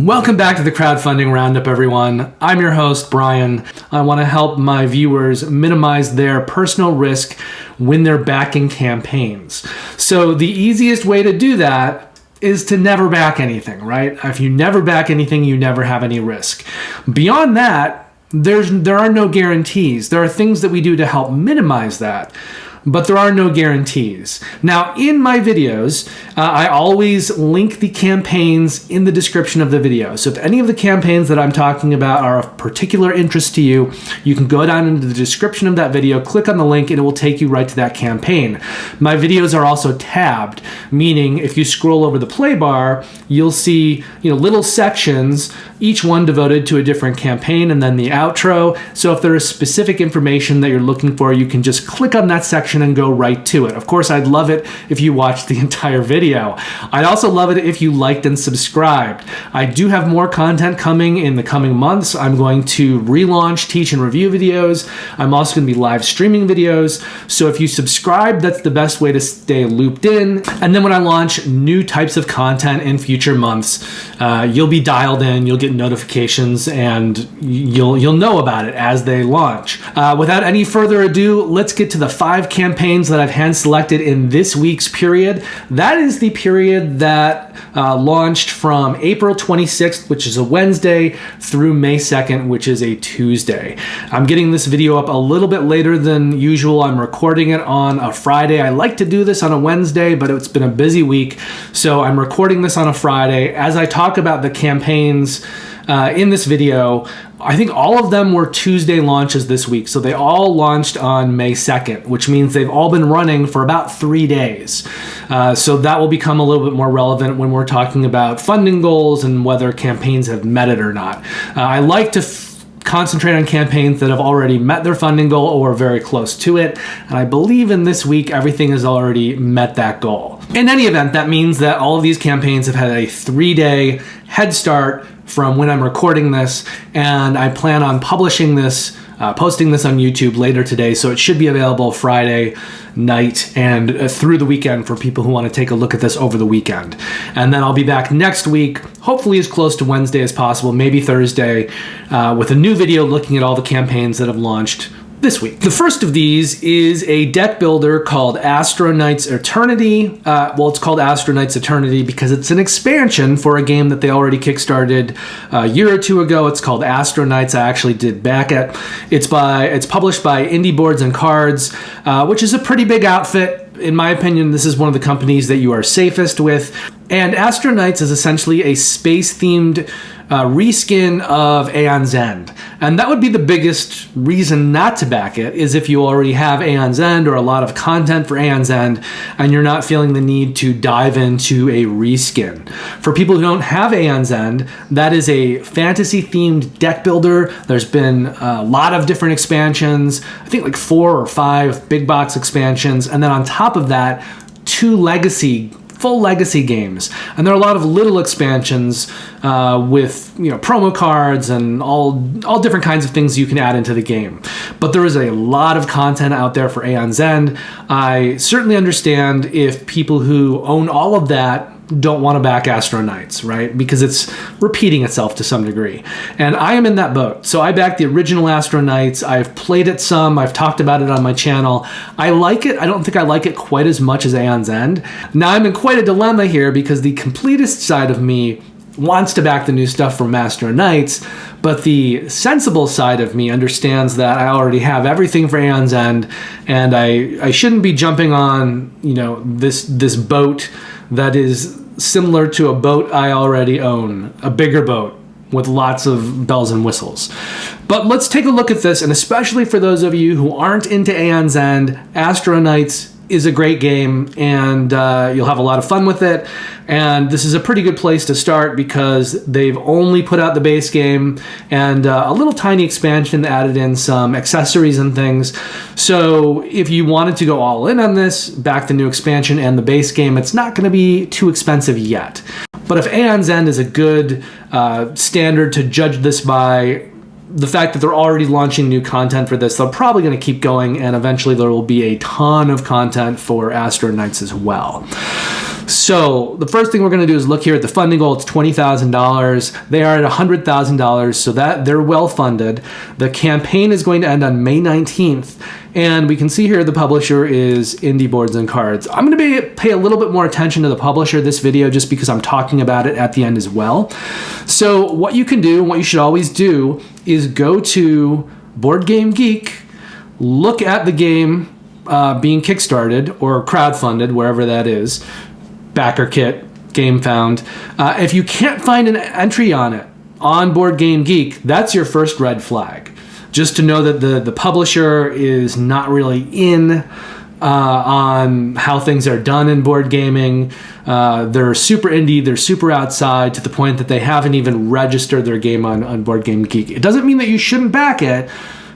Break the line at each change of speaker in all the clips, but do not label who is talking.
Welcome back to the Crowdfunding Roundup, everyone. I'm your host, Brian. I want to help my viewers minimize their personal risk when they're backing campaigns. So the easiest way to do that is to never back anything, right? If you never back anything, you never have any risk. Beyond that, there are no guarantees. There are things that we do to help minimize that, but there are no guarantees. Now, in my videos, I always link the campaigns in the description of the video. So if any of the campaigns that I'm talking about are of particular interest to you, you can go down into the description of that video, click on the link, and it will take you right to that campaign. My videos are also tabbed, meaning if you scroll over the play bar, you'll see little sections, each one devoted to a different campaign, and then the outro. So if there is specific information that you're looking for, you can just click on that section and go right to it. Of course, I'd love it if you watched the entire video. I'd also love it if you liked and subscribed. I do have more content coming in the coming months. I'm going to relaunch teach and review videos. I'm also going to be live streaming videos. So if you subscribe, that's the best way to stay looped in. And then when I launch new types of content in future months, you'll be dialed in, you'll get notifications, and you'll know about it as they launch. Without any further ado, let's get to the 5 campaigns that I've hand selected in this week's period. That is the period that launched from April 26th, which is a Wednesday, through May 2nd, which is a Tuesday. I'm getting this video up a little bit later than usual. I'm recording it on a Friday. I like to do this on a Wednesday, but it's been a busy week, so I'm recording this on a Friday. As I talk about the campaigns in this video, I think all of them were Tuesday launches this week. So they all launched on May 2nd, which means they've all been running for about 3 days. So that will become a little bit more relevant when we're talking about funding goals and whether campaigns have met it or not. I like to concentrate on campaigns that have already met their funding goal or are very close to it. And I believe in this week, everything has already met that goal. In any event, that means that all of these campaigns have had a 3-day head start from when I'm recording this, and I plan on publishing this, posting this on YouTube later today, so it should be available Friday night and through the weekend for people who want to take a look at this over the weekend. And then I'll be back next week, hopefully as close to Wednesday as possible, maybe Thursday, with a new video looking at all the campaigns that have launched this week. The first of these is a deck builder called Astro Eternity. Well, it's called Astro Eternity because it's an expansion for a game that they already kickstarted a year or two ago. It's called Astro Knights. I actually did back it. It's published by Indie Boards and Cards, which is a pretty big outfit. In my opinion, this is one of the companies that you are safest with. And Astro Knights is essentially a space-themed reskin of Aeon's End. And that would be the biggest reason not to back it, is if you already have Aeon's End or a lot of content for Aeon's End and you're not feeling the need to dive into a reskin. For people who don't have Aeon's End, that is a fantasy-themed deck builder. There's been a lot of different expansions, I think like 4 or 5 big box expansions, and then on top of that, 2 full legacy games. And there are a lot of little expansions with promo cards and all different kinds of things you can add into the game. But there is a lot of content out there for Aeon's End. I certainly understand if people who own all of that don't want to back Astro Knights, right? Because it's repeating itself to some degree. And I am in that boat. So I backed the original Astro Knights. I've played it some. I've talked about it on my channel. I like it. I don't think I like it quite as much as Aeon's End. Now I'm in quite a dilemma here because the completist side of me wants to back the new stuff from Astro Knights, but the sensible side of me understands that I already have everything for Aeon's End, and I shouldn't be jumping on this boat that is similar to a boat I already own, a bigger boat with lots of bells and whistles. But let's take a look at this, and especially for those of you who aren't into Aeon's End, Astro Knights is a great game, and you'll have a lot of fun with it. And this is a pretty good place to start because they've only put out the base game and a little tiny expansion added in some accessories and things. So if you wanted to go all in on this, back the new expansion and the base game, it's not going to be too expensive yet. But if Aeon's End is a good standard to judge this by, the fact that they're already launching new content for this, they're probably going to keep going, and eventually there will be a ton of content for Astro Knights as well. So the first thing we're going to do is look here at the funding goal. It's $20,000. They are at $100,000, so that they're well funded. The campaign is going to end on May 19th, and we can see here the publisher is Indie Boards and Cards. I'm going to pay a little bit more attention to the publisher this video just because I'm talking about it at the end as well. So what you can do, what you should always do, is go to Board Game Geek, look at the game being kickstarted or crowdfunded, wherever that is, backer kit, Gamefound. If you can't find an entry on it on Board Game Geek, that's your first red flag. Just to know that the publisher is not really in on how things are done in board gaming. They're super indie, they're super outside, to the point that they haven't even registered their game on Board Game Geek. It doesn't mean that you shouldn't back it.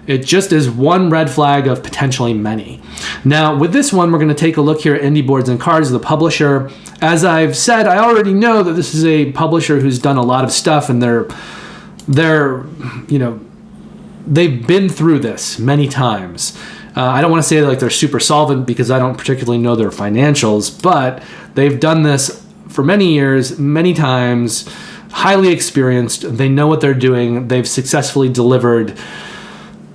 It just is one red flag of potentially many. Now, with this one, we're going to take a look here at Indie Boards and Cards, the publisher. As I've said, I already know that this is a publisher who's done a lot of stuff, and they're they've been through this many times. I don't want to say like they're super solvent because I don't particularly know their financials, but they've done this for many years, many times, highly experienced. They know what they're doing. They've successfully delivered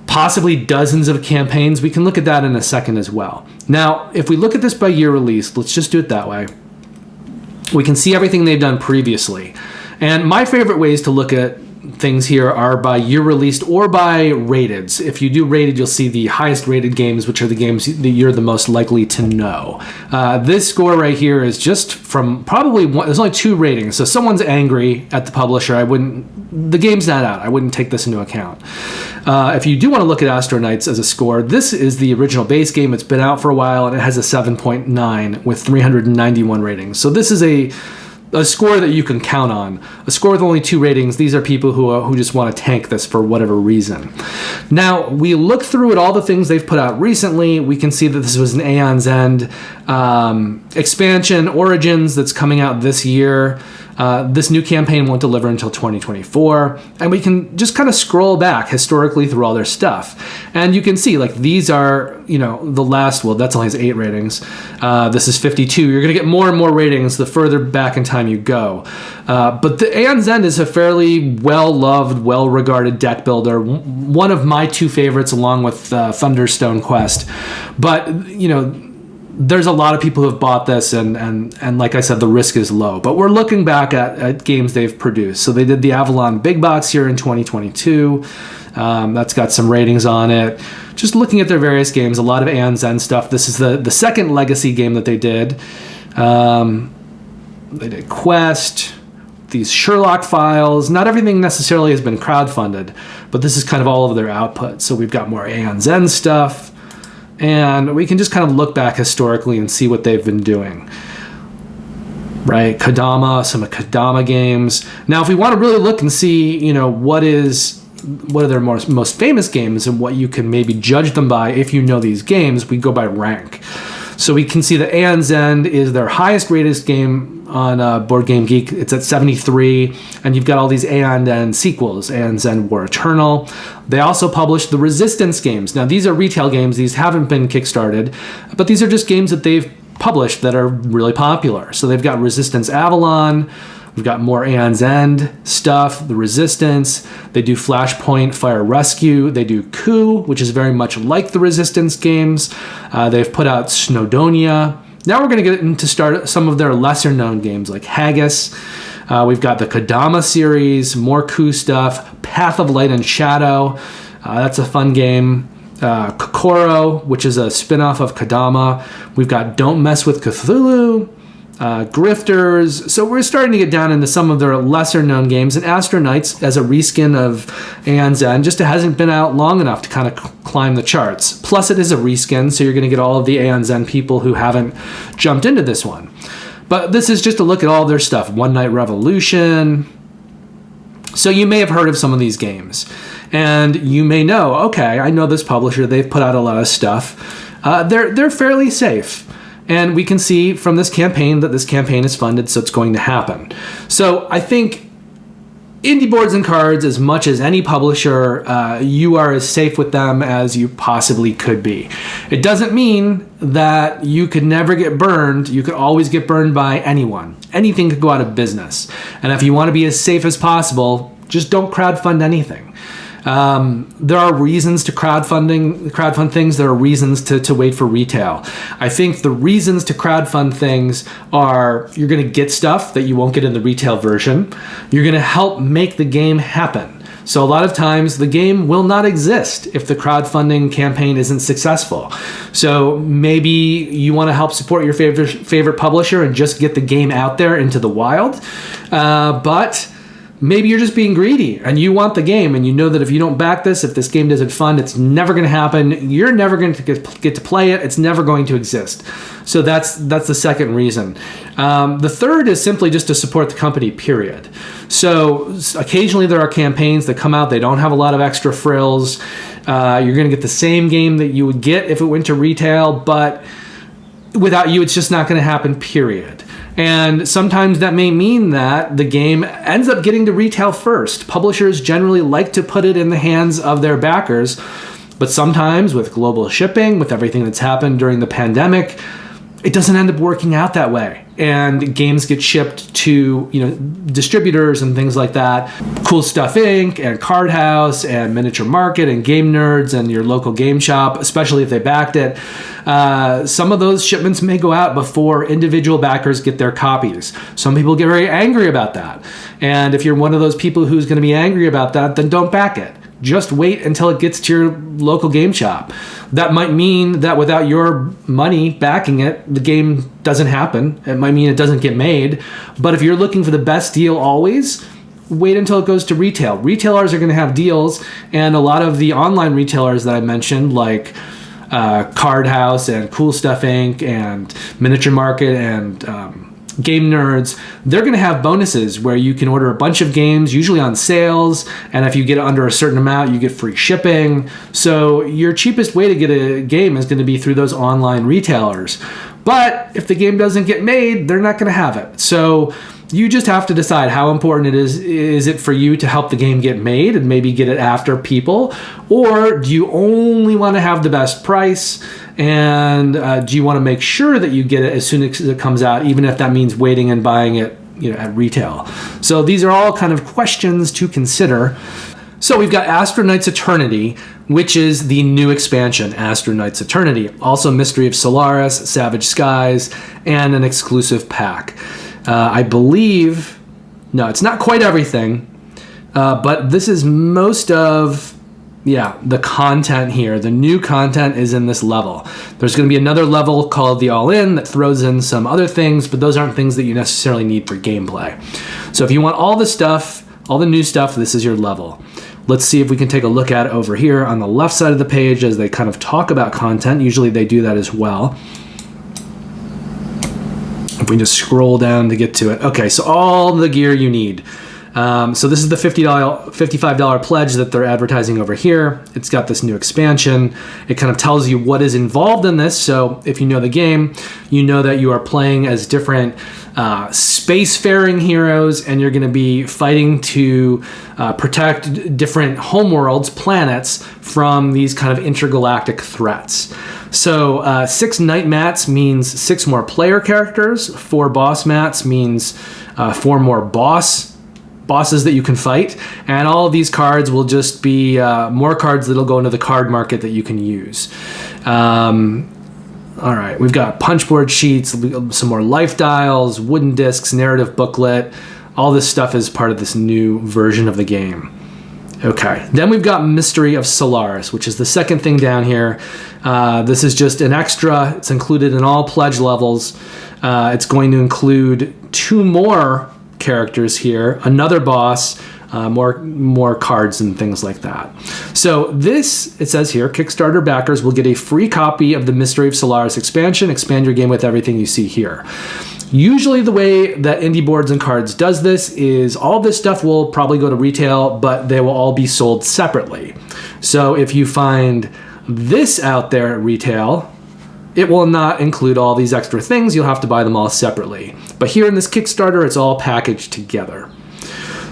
possibly dozens of campaigns. We can look at that in a second as well. Now, if we look at this by year release, let's just do it that way. We can see everything they've done previously. And my favorite ways to look at things here are by year released or by rateds. If you do rated, you'll see the highest rated games, which are the games that you're the most likely to know. This score right here is just from probably one, there's only 2 ratings. So someone's angry at the publisher. The game's not out. I wouldn't take this into account. If you do want to look at Astro Knights as a score, this is the original base game. It's been out for a while, and it has a 7.9 with 391 ratings. So this is a score that you can count on. A score with only 2 ratings. These are people who just want to tank this for whatever reason. Now, we look through at all the things they've put out recently. We can see that this was an Aeon's End expansion, Origins, that's coming out this year. This new campaign won't deliver until 2024, and we can just kind of scroll back historically through all their stuff, and you can see like these are, the last, well, that's only has 8 ratings. This is 52. You're gonna get more and more ratings the further back in time you go, but the Aeon's End is a fairly well-loved, well-regarded deck builder, one of my 2 favorites along with Thunderstone Quest. But there's a lot of people who have bought this, and like I said, the risk is low. But we're looking back at games they've produced. So they did the Avalon Big Box here in 2022. That's got some ratings on it. Just looking at their various games, a lot of Aeon's End stuff. This is the second Legacy game that they did. They did Quest, these Sherlock files. Not everything necessarily has been crowdfunded, but this is kind of all of their output. So we've got more Aeon's End stuff. And we can just kind of look back historically and see what they've been doing. Right, Kodama, some of Kodama games. Now, if we want to really look and see, what are their most famous games and what you can maybe judge them by if you know these games, we go by rank. So we can see that Aeon's End is their highest rated game on Board Game Geek. It's at 73, and you've got all these Aeon's End sequels, Aeon's End War Eternal. They also published the Resistance games. Now, these are retail games. These haven't been kickstarted, but these are just games that they've published that are really popular. So they've got Resistance Avalon. We've got more Aeon's End stuff, the Resistance. They do Flashpoint Fire Rescue. They do Coup, which is very much like the Resistance games. They've put out Snowdonia. Now we're going to get into start some of their lesser known games like Haggis. We've got the Kodama series, more Coup stuff, Path of Light and Shadow. That's a fun game. Kokoro, which is a spin-off of Kodama. We've got Don't Mess with Cthulhu. Grifters. So we're starting to get down into some of their lesser known games, and Astro Knights as a reskin of Aeon's End just hasn't been out long enough to kind of climb the charts. Plus it is a reskin, so you're going to get all of the Aeon's End people who haven't jumped into this one. But this is just a look at all their stuff. One Night Revolution. So you may have heard of some of these games, and you may know, okay, I know this publisher, they've put out a lot of stuff. They're fairly safe. And we can see from this campaign that this campaign is funded, so it's going to happen. So I think indie boards and cards, as much as any publisher, you are as safe with them as you possibly could be. It doesn't mean that you could never get burned. You could always get burned by anyone. Anything could go out of business. And if you want to be as safe as possible, just don't crowdfund anything. There are reasons to crowdfund things. There are reasons to wait for retail. I think the reasons to crowdfund things are you're going to get stuff that you won't get in the retail version. You're going to help make the game happen. So a lot of times the game will not exist if the crowdfunding campaign isn't successful. So maybe you want to help support your favorite publisher and just get the game out there into the wild. But maybe you're just being greedy and you want the game and you know that if you don't back this, if this game doesn't fund, it's never going to happen. You're never going to get to play it. It's never going to exist. So that's the second reason. The third is simply just to support the company, period. So occasionally there are campaigns that come out. They don't have a lot of extra frills. You're going to get the same game that you would get if it went to retail, but without you, it's just not going to happen, period. And sometimes that may mean that the game ends up getting to retail first. Publishers generally like to put it in the hands of their backers, but sometimes with global shipping, with everything that's happened during the pandemic, it doesn't end up working out that way. And games get shipped to, distributors and things like that. Cool Stuff Inc. and Card House and Miniature Market and Game Nerds and your local game shop, especially if they backed it. Some of those shipments may go out before individual backers get their copies. Some people get very angry about that. And if you're one of those people who's going to be angry about that, then don't back it. Just wait until it gets to your local game shop. That might mean that without your money backing it, the game doesn't happen. It might mean it doesn't get made. But if you're looking for the best deal always, wait until it goes to retail. Retailers are going to have deals, and a lot of the online retailers that I mentioned, like Card House and Cool Stuff Inc. and Miniature Market and Game Nerds, they're going to have bonuses where you can order a bunch of games, usually on sales, and if you get under a certain amount, you get free shipping. So your cheapest way to get a game is going to be through those online retailers. But if the game doesn't get made, they're not going to have it. So you just have to decide how important it is it for you to help the game get made and maybe get it after people, or do you only want to have the best price, and do you want to make sure that you get it as soon as it comes out, even if that means waiting and buying it at retail? So these are all kind of questions to consider. So we've got Astro Knight's Eternity, which is the new expansion, Astro Knight's Eternity. Also Mystery of Solaris, Savage Skies, and an exclusive pack. I believe, no, it's not quite everything, but this is most of, the content here. The new content is in this level. There's going to be another level called the All-In that throws in some other things, but those aren't things that you necessarily need for gameplay. So if you want all the stuff, all the new stuff, this is your level. Let's see if we can take a look at it over here on the left side of the page as they kind of talk about content. Usually they do that as well. If we just scroll down to get to it. Okay, so all the gear you need. So this is the $55 pledge that they're advertising over here. It's got this new expansion. It kind of tells you what is involved in this. So if you know the game, you know that you are playing as different spacefaring heroes, and you're going to be fighting to protect different homeworlds, planets, from these kind of intergalactic threats. So 6 night mats means 6 more player characters. 4 boss mats means 4 more bosses that you can fight, and all of these cards will just be more cards that'll go into the card market that you can use. All right, we've got punchboard sheets, some more life dials, wooden discs, narrative booklet. All this stuff is part of this new version of the game. Okay, then we've got Mystery of Solaris, which is the second thing down here. This is just an extra. It's included in all pledge levels. It's going to include 2 more characters here, another boss, more cards and things like that. So this, it says here, Kickstarter backers will get a free copy of the Mystery of Solaris expansion. Expand your game with everything you see here. Usually the way that Indie Boards and Cards does this is all this stuff will probably go to retail, but they will all be sold separately. So if you find this out there at retail, it will not include all these extra things. You'll have to buy them all separately. But here in this Kickstarter, it's all packaged together.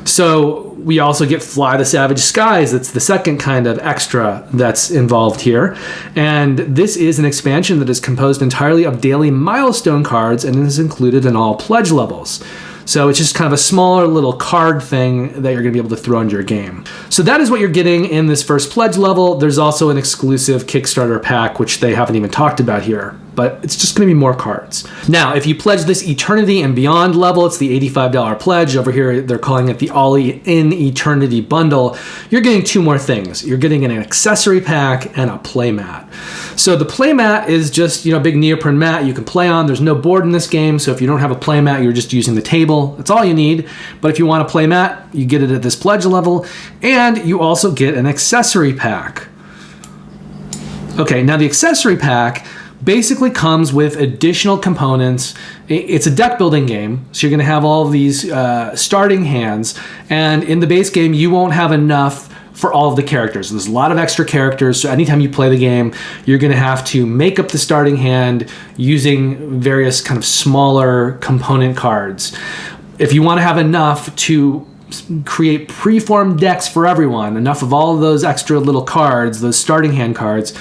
So we also get Fly the Savage Skies. That's the second kind of extra that's involved here. And this is an expansion that is composed entirely of daily milestone cards and is included in all pledge levels. So it's just kind of a smaller little card thing that you're going to be able to throw into your game. So that is what you're getting in this first pledge level. There's also an exclusive Kickstarter pack, which they haven't even talked about here, but it's just going to be more cards. Now, if you pledge this Eternity and Beyond level, it's the $85 pledge. Over here, they're calling it the All-In Eternity Bundle. You're getting two more things. You're getting an accessory pack and a playmat. So the playmat is just, a big neoprene mat you can play on. There's no board in this game, so if you don't have a playmat, you're just using the table. That's all you need. But if you want a playmat, you get it at this pledge level, and you also get an accessory pack. Okay, now the accessory pack basically comes with additional components. It's a deck building game, so you're going to have all of these starting hands, and in the base game, you won't have enough for all of the characters. There's a lot of extra characters, so anytime you play the game, you're going to have to make up the starting hand using various kind of smaller component cards. If you want to have enough to create preformed decks for everyone, enough of all of those extra little cards, those starting hand cards,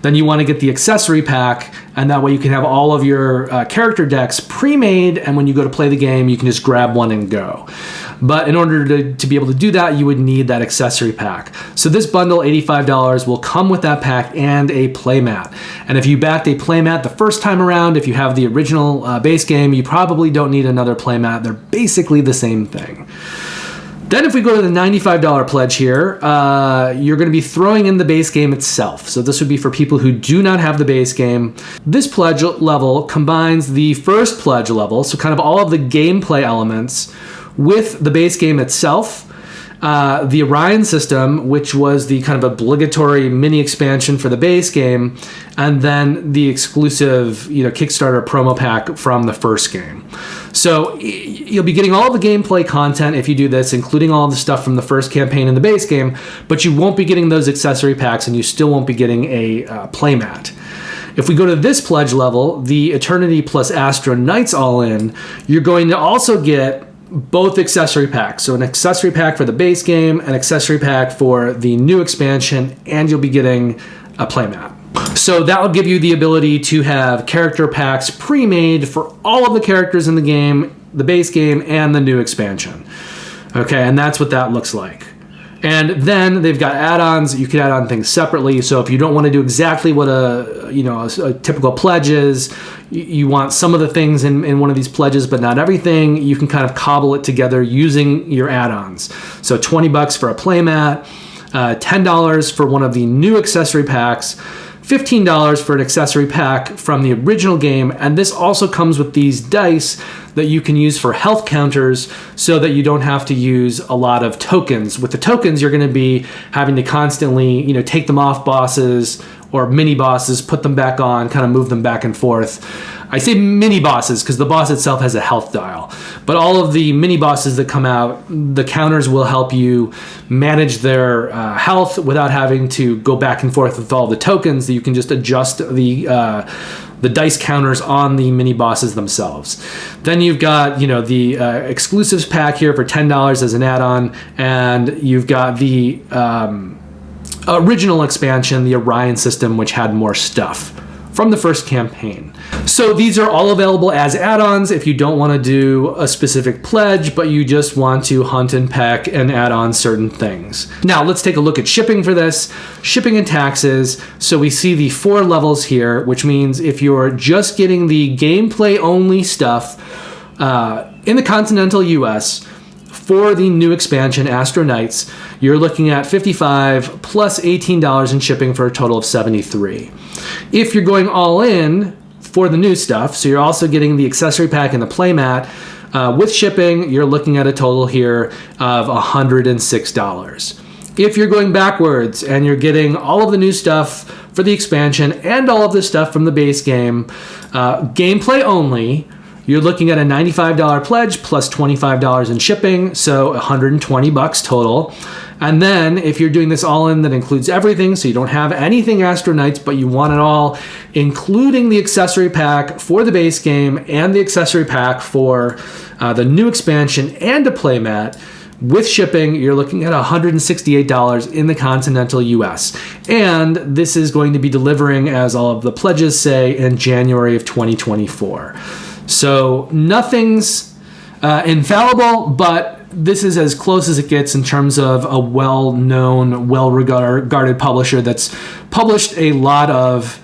then you want to get the accessory pack, and that way you can have all of your character decks pre-made, and when you go to play the game, you can just grab one and go. But in order to be able to do that, you would need that accessory pack. So this bundle, $85, will come with that pack and a playmat. And if you backed a playmat the first time around, if you have the original base game, you probably don't need another playmat. They're basically the same thing. Then if we go to the $95 pledge here, you're going to be throwing in the base game itself. So this would be for people who do not have the base game. This pledge level combines the first pledge level, so kind of all of the gameplay elements, with the base game itself, the Orion system, which was the kind of obligatory mini expansion for the base game, and then the exclusive, Kickstarter promo pack from the first game. So you'll be getting all the gameplay content if you do this, including all the stuff from the first campaign in the base game, but you won't be getting those accessory packs, and you still won't be getting a playmat. If we go to this pledge level, the Eternity plus Astro Knights All-In, you're going to also get both accessory packs. So an accessory pack for the base game, an accessory pack for the new expansion, and you'll be getting a playmat. So that will give you the ability to have character packs pre-made for all of the characters in the game, the base game, and the new expansion. Okay, and that's what that looks like. And then they've got add-ons. You can add on things separately. So if you don't want to do exactly what a typical pledge is, you want some of the things in one of these pledges, but not everything, you can kind of cobble it together using your add-ons. So $20 for a playmat, $10 for one of the new accessory packs, $15 for an accessory pack from the original game, and this also comes with these dice that you can use for health counters so that you don't have to use a lot of tokens. With the tokens, you're going to be having to constantly, take them off bosses or mini bosses, put them back on, kind of move them back and forth. I say mini bosses because the boss itself has a health dial, but all of the mini bosses that come out, the counters will help you manage their health without having to go back and forth with all the tokens. That you can just adjust the dice counters on the mini bosses themselves. Then you've got the exclusives pack here for $10 as an add-on, and you've got the original expansion, the Orion system, which had more stuff from the first campaign. So these are all available as add-ons if you don't want to do a specific pledge, but you just want to hunt and peck and add on certain things. Now let's take a look at shipping for this. Shipping and taxes. So we see the 4 levels here, which means if you're just getting the gameplay only stuff in the continental US, for the new expansion, Astro Knights, you're looking at $55 plus $18 in shipping for a total of $73. If you're going all in for the new stuff, so you're also getting the accessory pack and the playmat, with shipping, you're looking at a total here of $106. If you're going backwards and you're getting all of the new stuff for the expansion and all of the stuff from the base game, gameplay only, you're looking at a $95 pledge plus $25 in shipping, so $120 total. And then if you're doing this all in, that includes everything, so you don't have anything Astro Knights, but you want it all, including the accessory pack for the base game and the accessory pack for the new expansion and a playmat, With shipping, you're looking at $168 in the continental US. And this is going to be delivering, as all of the pledges say, in January of 2024. So nothing's infallible, but this is as close as it gets in terms of a well-known, well-regarded publisher that's published a lot of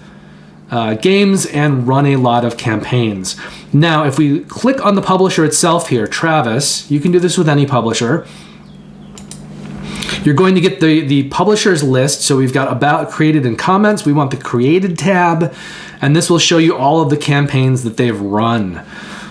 games and run a lot of campaigns. Now, if we click on the publisher itself here, Travis, you can do this with any publisher. You're going to get the publisher's list. So we've got About, Created, and Comments. We want the Created tab, and this will show you all of the campaigns that they've run.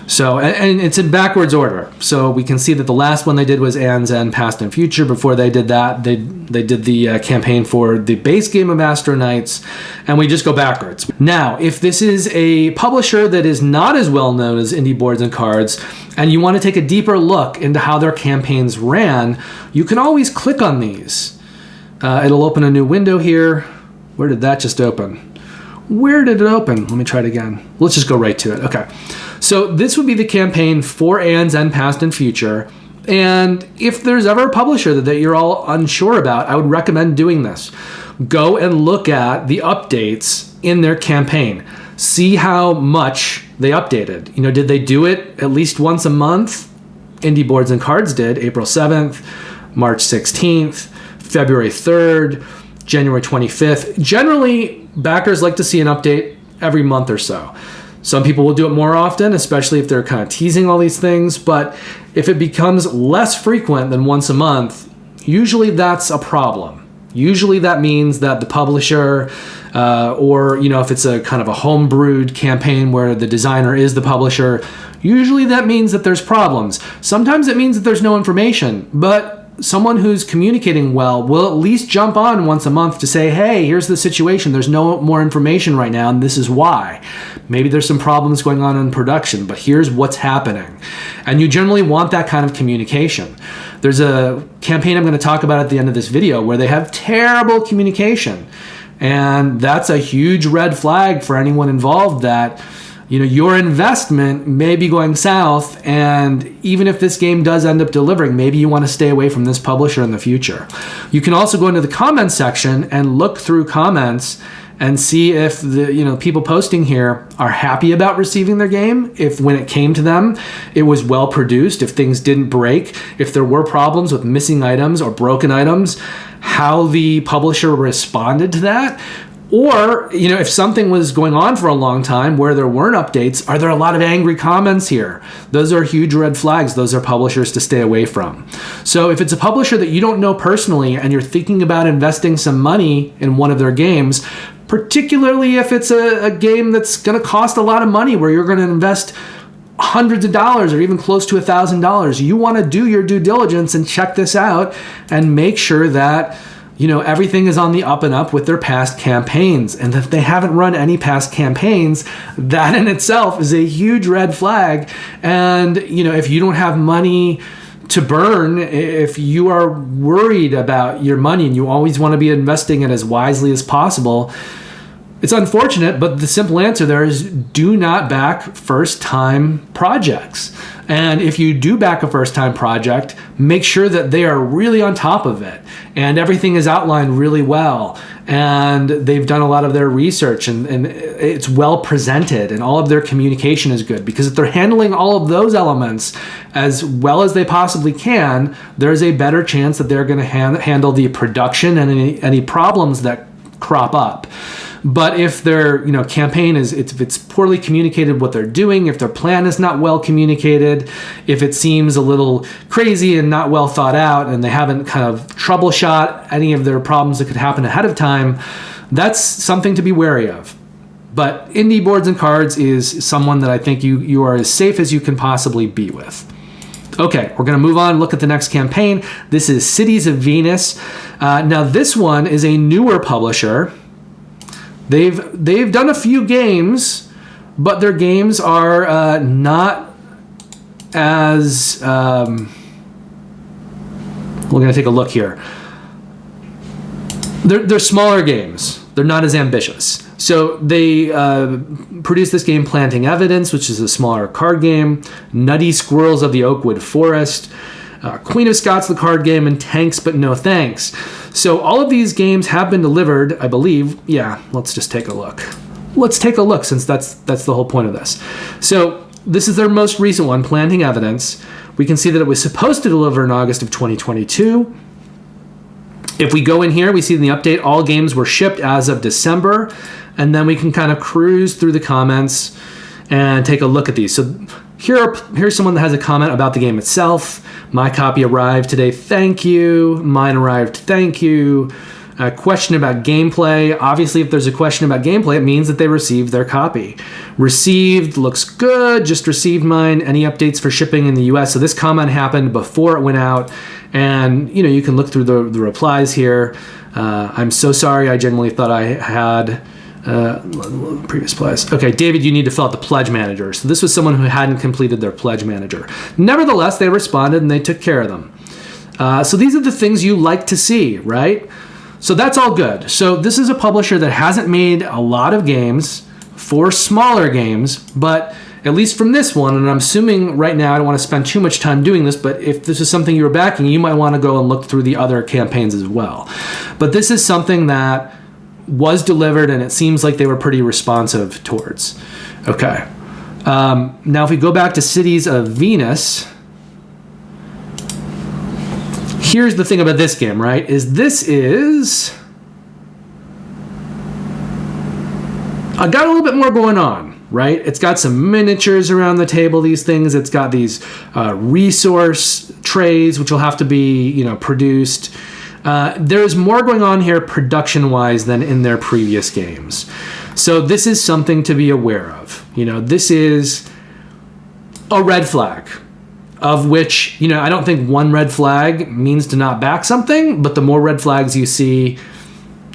So, and it's in backwards order. So we can see that the last one they did was Anne's End, Past and Future. Before they did that, they did the campaign for the base game of Astro Knights, and we just go backwards. Now, if this is a publisher that is not as well known as Indie Boards and Cards, and you want to take a deeper look into how their campaigns ran, you can always click on these. It'll open a new window here. Where did that just open? Where did it open? Let me try it again. Let's just go right to it. Okay. So this would be the campaign for Anne's End, Past and Future. And if there's ever a publisher that you're all unsure about, I would recommend doing this. Go and look at the updates in their campaign. See how much they updated. You know, did they do it at least once a month? Indie Boards and Cards did, April 7th, March 16th, February 3rd, January 25th. Generally, backers like to see an update every month or so. Some people will do it more often, especially if they're kind of teasing all these things. But if it becomes less frequent than once a month, usually that's a problem. Usually that means that the publisher, or if it's a kind of a home-brewed campaign where the designer is the publisher, usually that means that there's problems. Sometimes it means that there's no information, but someone who's communicating well will at least jump on once a month to say, hey, here's the situation. There's no more information right now, and this is why. Maybe there's some problems going on in production, but here's what's happening. And you generally want that kind of communication. There's a campaign I'm going to talk about at the end of this video where they have terrible communication. And that's a huge red flag for anyone involved that your investment may be going south, and even if this game does end up delivering, maybe you want to stay away from this publisher in the future. You can also go into the comments section and look through comments and see if the people posting here are happy about receiving their game, if when it came to them it was well produced, if things didn't break, if there were problems with missing items or broken items, how the publisher responded to that. Or, if something was going on for a long time where there weren't updates, are there a lot of angry comments here? Those are huge red flags. Those are publishers to stay away from. So if it's a publisher that you don't know personally and you're thinking about investing some money in one of their games, particularly if it's a game that's going to cost a lot of money where you're going to invest hundreds of dollars or even close to $1,000, you want to do your due diligence and check this out and make sure that everything is on the up and up with their past campaigns. And if they haven't run any past campaigns, that in itself is a huge red flag. And, if you don't have money to burn, if you are worried about your money and you always want to be investing it as wisely as possible, it's unfortunate, but the simple answer there is do not back first-time projects. And if you do back a first-time project, make sure that they are really on top of it and everything is outlined really well and they've done a lot of their research and it's well presented and all of their communication is good. Because if they're handling all of those elements as well as they possibly can, there's a better chance that they're going to handle the production and any problems that crop up. But if their campaign if it's poorly communicated what they're doing, if their plan is not well communicated, if it seems a little crazy and not well thought out, and they haven't kind of troubleshot any of their problems that could happen ahead of time, that's something to be wary of. But Indie Boards and Cards is someone that I think you are as safe as you can possibly be with. Okay, we're going to move on, look at the next campaign. This is Cities of Venus. Now this one is a newer publisher. They've done a few games, but their games are not as... we're going to take a look here. They're smaller games. They're not as ambitious. So they produced this game, Planting Evidence, which is a smaller card game. Nutty Squirrels of the Oakwood Forest. Queen of Scots, the card game, and Tanks But No Thanks. So all of these games have been delivered, I believe. Yeah, let's just take a look. Let's take a look, since that's the whole point of this. So this is their most recent one, Planting Evidence. We can see that it was supposed to deliver in August of 2022. If we go in here, we see in the update, all games were shipped as of December. And then we can kind of cruise through the comments and take a look at these. So here's someone that has a comment about the game itself. My copy arrived today, thank you. Mine arrived, thank you. A question about gameplay. Obviously, if there's a question about gameplay, it means that they received their copy. Received, looks good, just received mine. Any updates for shipping in the US? So this comment happened before it went out. And, you can look through the replies here. I'm so sorry, I genuinely thought I had... previous place. Okay, David, you need to fill out the pledge manager. So this was someone who hadn't completed their pledge manager. Nevertheless, they responded and they took care of them. So these are the things you like to see, right? So that's all good. So this is a publisher that hasn't made a lot of games for smaller games, but at least from this one, and I'm assuming right now I don't want to spend too much time doing this, but if this is something you were backing, you might want to go and look through the other campaigns as well. But this is something that was delivered, and it seems like they were pretty responsive towards. Okay. Now, if we go back to Cities of Venus, here's the thing about this game, right? I got a little bit more going on, right? It's got some miniatures around the table, these things. It's got these resource trays, which will have to be, produced. There's more going on here production-wise than in their previous games. So this is something to be aware of. This is a red flag, of which, I don't think one red flag means to not back something, but the more red flags you see,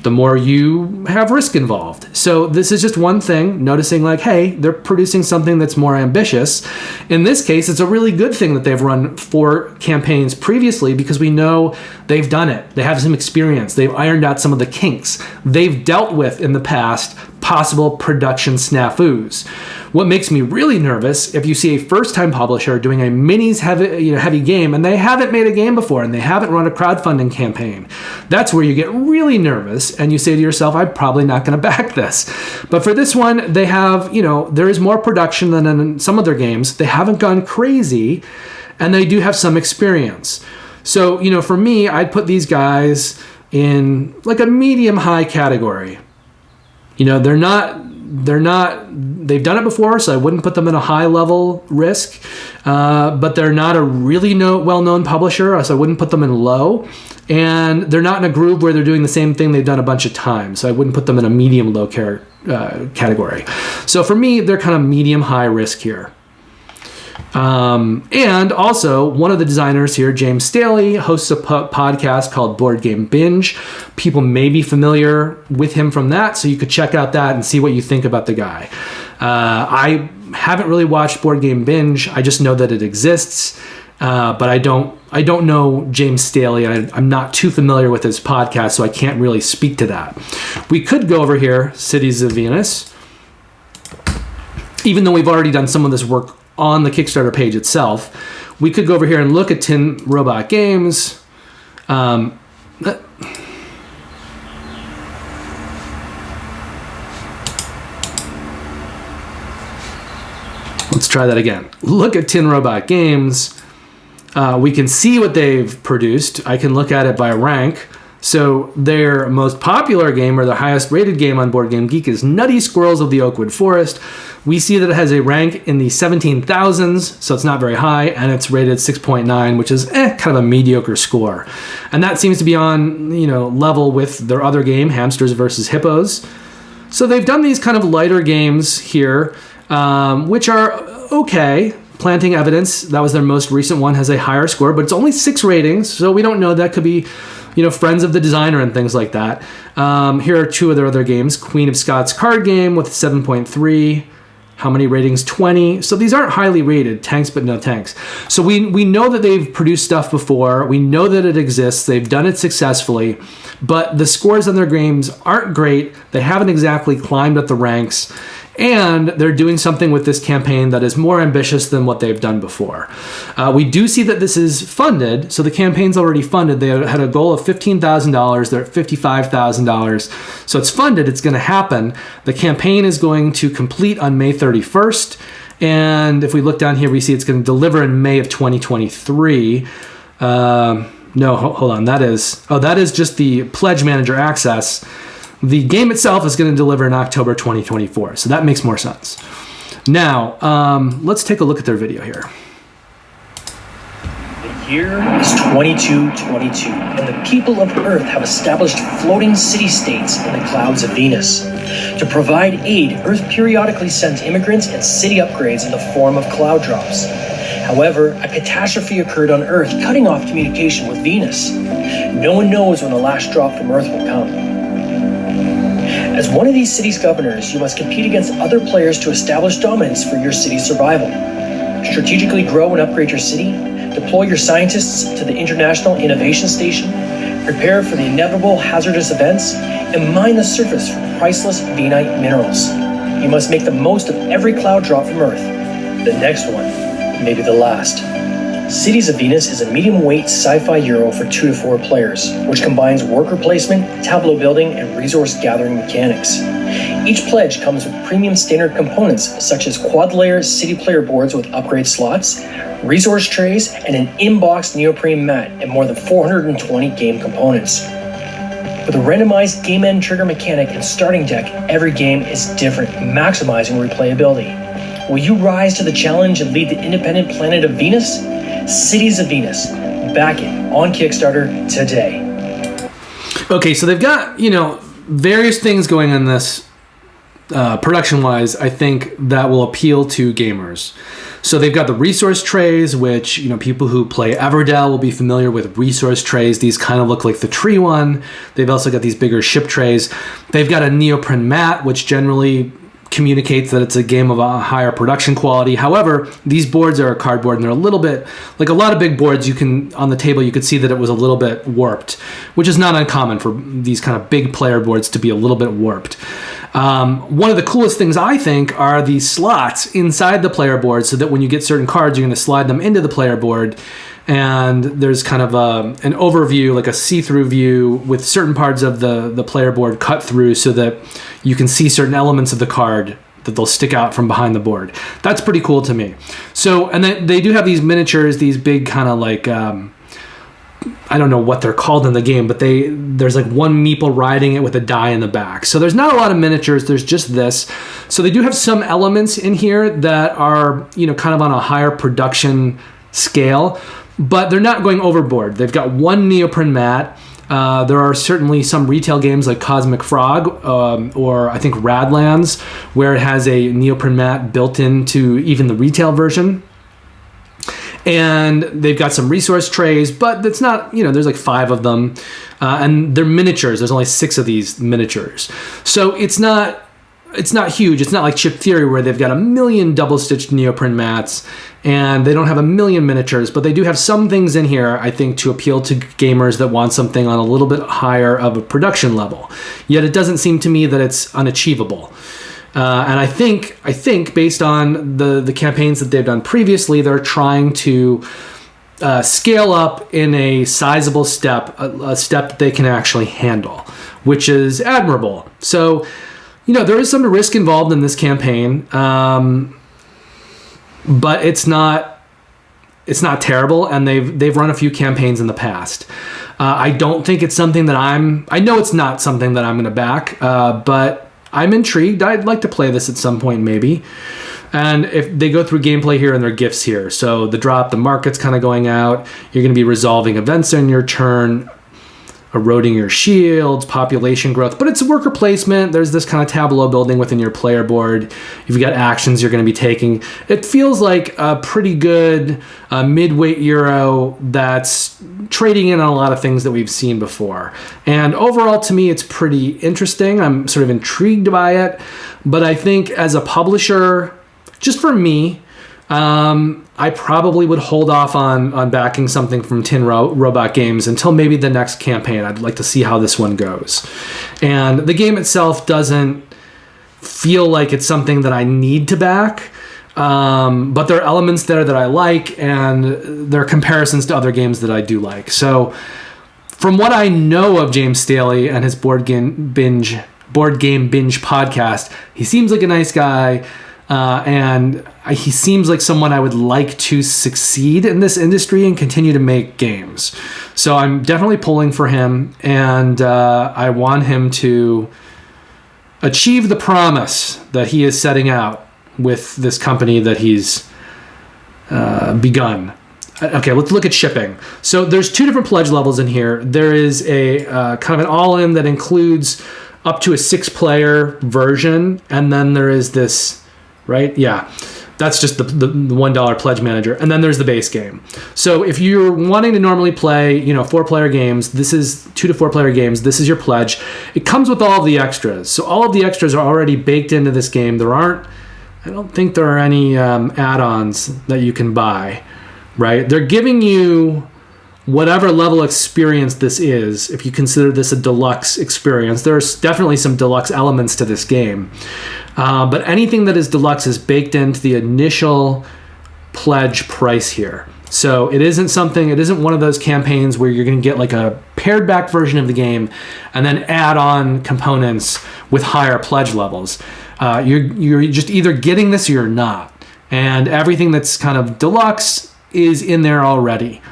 the more you have risk involved. So this is just one thing, noticing like, hey, they're producing something that's more ambitious. In this case, it's a really good thing that they've run 4 campaigns previously, because we know they've done it. They have some experience. They've ironed out some of the kinks. They've dealt with, in the past, possible production snafus. What makes me really nervous, if you see a first-time publisher doing a minis heavy game, and they haven't made a game before, and they haven't run a crowdfunding campaign. That's where you get really nervous, and you say to yourself, I'm probably not going to back this. But for this one, they have, there is more production than in some of their games. They haven't gone crazy, and they do have some experience. So, for me, I'd put these guys in like a medium-high category. They've done it before, so I wouldn't put them in a high level risk, but they're not a really well-known publisher, so I wouldn't put them in low, and they're not in a groove where they're doing the same thing they've done a bunch of times, so I wouldn't put them in a medium low category. So for me, they're kind of medium high risk here. And also, one of the designers here, James Staley, hosts a podcast called Board Game Binge. People may be familiar with him from that, so you could check out that and see what you think about the guy. I haven't really watched Board Game Binge. I just know that it exists, but I don't know James Staley. I'm not too familiar with his podcast, so I can't really speak to that. We could go over here, Cities of Venus, even though we've already done some of this work on the Kickstarter page itself. We could go over here and look at Tin Robot Games. Let's try that again. Look at Tin Robot Games. We can see what they've produced. I can look at it by rank. So their most popular game, or the highest rated game on Board Game Geek, is Nutty Squirrels of the Oakwood Forest. We see that it has a rank in the 17,000s, so it's not very high, and it's rated 6.9, which is kind of a mediocre score. And that seems to be on, level with their other game, Hamsters versus Hippos. So they've done these kind of lighter games here, which are okay. Planting Evidence, that was their most recent one, has a higher score, but it's only 6 ratings, so we don't know. That could be, friends of the designer and things like that. Here are 2 of their other games. Queen of Scots card game with 7.3. How many ratings? 20. So these aren't highly rated. Tanks but no tanks. So we know that they've produced stuff before. We know that it exists. They've done it successfully. But the scores on their games aren't great. They haven't exactly climbed up the ranks. And they're doing something with this campaign that is more ambitious than what they've done before. We do see that this is funded, so the campaign's already funded. They had a goal of $15,000. They're at $55,000. So it's funded. It's going to happen. The campaign is going to complete on May 31st. And if we look down here, we see it's going to deliver in May of 2023. No, hold on. That is just the Pledge Manager access. The game itself is going to deliver in October 2024. So that makes more sense. Now, let's take a look at their video here.
The year is 2222, and the people of Earth have established floating city-states in the clouds of Venus. To provide aid, Earth periodically sends immigrants and city upgrades in the form of cloud drops. However, a catastrophe occurred on Earth, cutting off communication with Venus. No one knows when the last drop from Earth will come. As one of these cities' governors, you must compete against other players to establish dominance for your city's survival. Strategically grow and upgrade your city, deploy your scientists to the International Innovation Station, prepare for the inevitable hazardous events, and mine the surface for priceless Venite minerals. You must make the most of every cloud drop from Earth. The next one, maybe the last. Cities of Venus is a medium-weight sci-fi Euro for 2 to 4 players, which combines worker placement, tableau building, and resource-gathering mechanics. Each pledge comes with premium standard components such as quad-layer city player boards with upgrade slots, resource trays, and an in-box neoprene mat, and more than 420 game components. With a randomized game end trigger mechanic and starting deck, every game is different, maximizing replayability. Will you rise to the challenge and lead the independent planet of Venus? Cities of Venus. Back it on Kickstarter today.
Okay, so they've got, various things going on this production-wise, I think, that will appeal to gamers. So they've got the resource trays, which, people who play Everdell will be familiar with resource trays. These kind of look like the tree one. They've also got these bigger ship trays. They've got a neoprene mat, which generally communicates that it's a game of a higher production quality. However, these boards are cardboard and they're a little bit, like a lot of big boards, on the table, you could see that it was a little bit warped, which is not uncommon for these kind of big player boards to be a little bit warped. One of the coolest things, I think, are these slots inside the player board, so that when you get certain cards, you're going to slide them into the player board. And there's kind of an overview, like a see-through view with certain parts of the player board cut through so that you can see certain elements of the card that they'll stick out from behind the board. That's pretty cool to me. So, and then they do have these miniatures, these big kind of like, I don't know what they're called in the game, but there's like one meeple riding it with a die in the back. So there's not a lot of miniatures, there's just this. So they do have some elements in here that are, kind of on a higher production scale, but they're not going overboard. They've got one neoprene mat. There are certainly some retail games like Cosmic Frog or I think Radlands, where it has a neoprene mat built into even the retail version. And they've got some resource trays, but it's not, there's like 5 of them. And they're miniatures. There's only 6 of these miniatures. So it's not huge. It's not like Chip Theory where they've got 1 million double-stitched neoprene mats and they don't have 1 million miniatures, but they do have some things in here, I think, to appeal to gamers that want something on a little bit higher of a production level. Yet it doesn't seem to me that it's unachievable. And I think based on the campaigns that they've done previously, they're trying to scale up in a sizable step, a step that they can actually handle, which is admirable. So, there is some risk involved in this campaign, but it's not terrible, and they've run a few campaigns in the past. I don't think it's something that I know it's not something that I'm going to back, but I'm intrigued. I'd like to play this at some point, maybe. And if they go through gameplay here and there are gifts here. So the drop, the market's kind of going out. You're going to be resolving events in your turn, eroding your shields, population growth. But it's worker placement. There's this kind of tableau building within your player board. You've got actions you're going to be taking. It feels like a pretty good mid-weight Euro that's trading in on a lot of things that we've seen before. And overall, to me, it's pretty interesting. I'm sort of intrigued by it. But I think as a publisher, just for me, I probably would hold off on backing something from Tin Robot Games until maybe the next campaign. I'd like to see how this one goes. And the game itself doesn't feel like it's something that I need to back. But there are elements there that I like, and there are comparisons to other games that I do like. So from what I know of James Staley and his Board Game Binge podcast, he seems like a nice guy, and he seems like someone I would like to succeed in this industry and continue to make games. So I'm definitely pulling for him, and I want him to achieve the promise that he is setting out with this company that he's begun. Okay, let's look at shipping. So there's 2 different pledge levels in here. There is a kind of an all-in that includes up to a 6-player version, and then there is this, right? Yeah, that's just the $1 pledge manager, and then there's the base game. So if you're wanting to normally play, 4-player games, this is 2 to 4-player games. This is your pledge. It comes with all of the extras. So all of the extras are already baked into this game. I don't think there are any add-ons that you can buy. Right? They're giving you whatever level experience this is, if you consider this a deluxe experience. There's definitely some deluxe elements to this game. But anything that is deluxe is baked into the initial pledge price here. So it isn't one of those campaigns where you're going to get like a pared back version of the game and then add on components with higher pledge levels. You're just either getting this or you're not. And everything that's kind of deluxe is in there already.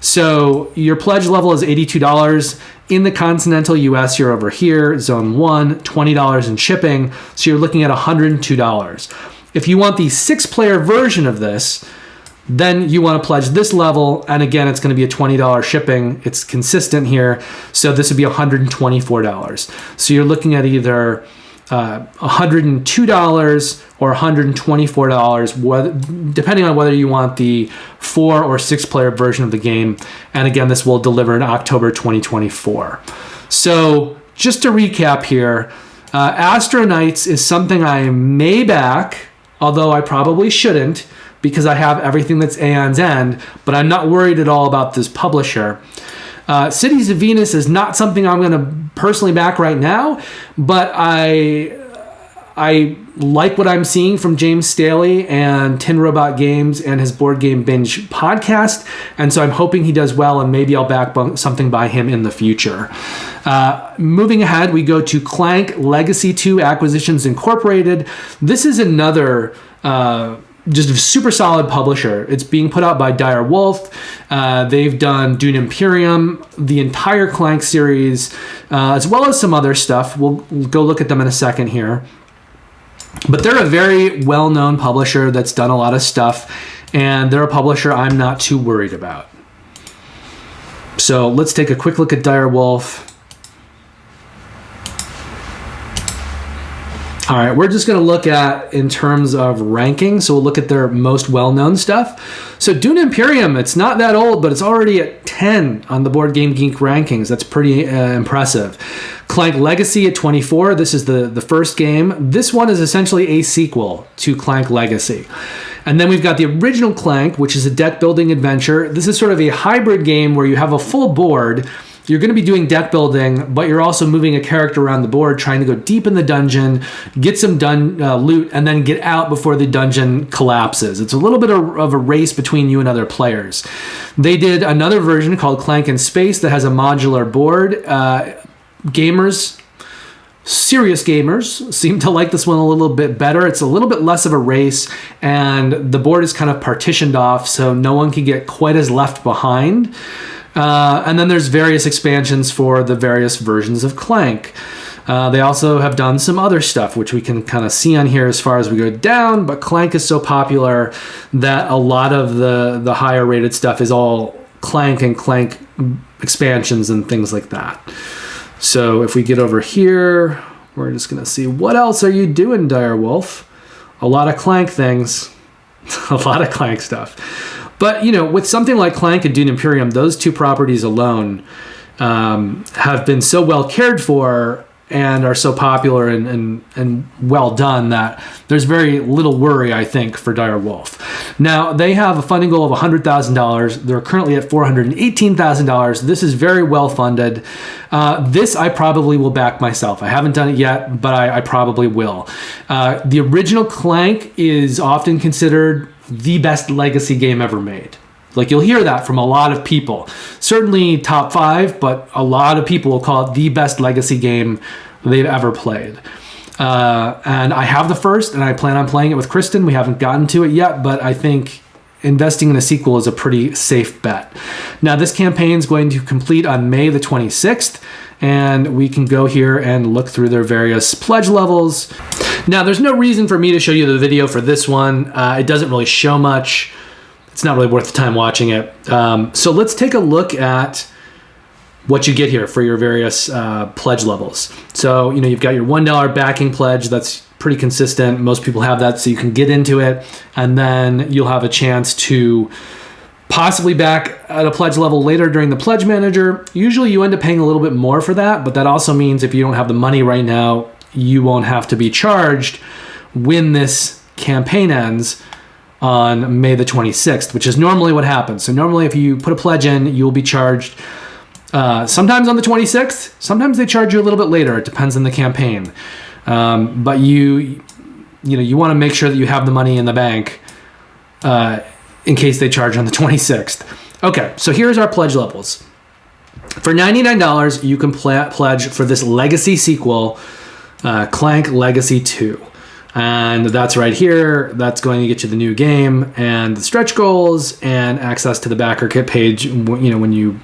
So your pledge level is $82. In the continental US, you're over here, zone 1, $20 in shipping. So you're looking at $102. If you want the 6-player version of this, then you want to pledge this level. And again, it's going to be a $20 shipping. It's consistent here. So this would be $124. So you're looking at either $102 or $124, depending on whether you want the 4 or 6-player version of the game. And again, this will deliver in October 2024. So just to recap here, Astro Knights is something I may back, although I probably shouldn't, because I have everything that's Aeon's End, but I'm not worried at all about this publisher. Cities of Venus is not something I'm going to personally back right now, but I like what I'm seeing from James Staley and Tin Robot Games and his Board Game Binge podcast, and so I'm hoping he does well, and maybe I'll back something by him in the future. Moving ahead, we go to Clank Legacy 2 Acquisitions Incorporated. This is another just a super solid publisher. It's being put out by Dire Wolf. They've done Dune Imperium, the entire Clank series, as well as some other stuff. We'll go look at them in a second here. But they're a very well-known publisher that's done a lot of stuff, and they're a publisher I'm not too worried about. So let's take a quick look at Dire Wolf. All right, we're just going to look at in terms of ranking. So we'll look at their most well-known stuff. So Dune Imperium, it's not that old, but it's already at 10 on the Board Game Geek rankings. That's pretty impressive. Clank Legacy at 24. This is the first game. This one is essentially a sequel to Clank Legacy. And then we've got the original Clank, which is a deck-building adventure. This is sort of a hybrid game where you have a full board. You're going to be doing deck building, but you're also moving a character around the board, trying to go deep in the dungeon, get some loot, and then get out before the dungeon collapses. It's a little bit of a race between you and other players. They did another version called Clank in Space that has a modular board. Serious gamers seem to like this one a little bit better. It's a little bit less of a race, and the board is kind of partitioned off, so no one can get quite as left behind. And then there's various expansions for the various versions of Clank. They also have done some other stuff, which we can kind of see on here as far as we go down, but Clank is so popular that a lot of the higher rated stuff is all Clank and Clank expansions and things like that. So if we get over here, we're just going to see, what else are you doing, Dire Wolf? A lot of Clank things. A lot of Clank stuff. But, with something like Clank and Dune Imperium, those two properties alone have been so well cared for and are so popular and well done that there's very little worry, I think, for Dire Wolf. Now, they have a funding goal of $100,000. They're currently at $418,000. This is very well funded. This I probably will back myself. I haven't done it yet, but I probably will. The original Clank is often considered the best legacy game ever made. Like, you'll hear that from a lot of people. Certainly top 5, but a lot of people will call it the best legacy game they've ever played. And I have the first, and I plan on playing it with Kristen. We haven't gotten to it yet, but I think investing in a sequel is a pretty safe bet. Now, this campaign is going to complete on May the 26th, and we can go here and look through their various pledge levels. Now, there's no reason for me to show you the video for this one. It doesn't really show much. It's not really worth the time watching it. So let's take a look at what you get here for your various pledge levels. So, you've got your $1 backing pledge. That's pretty consistent. Most people have that, so you can get into it, and then you'll have a chance to possibly back at a pledge level later during the pledge manager. Usually you end up paying a little bit more for that, but that also means if you don't have the money right now, you won't have to be charged when this campaign ends on May the 26th, which is normally what happens. So normally if you put a pledge in, you'll be charged sometimes on the 26th. Sometimes they charge you a little bit later. It depends on the campaign. But you want to make sure that you have the money in the bank in case they charge on the 26th. Okay, so here's our pledge levels. For $99, you can pledge for this legacy sequel, Clank Legacy 2. And that's right here. That's going to get you the new game and the stretch goals and access to the backer kit page, when you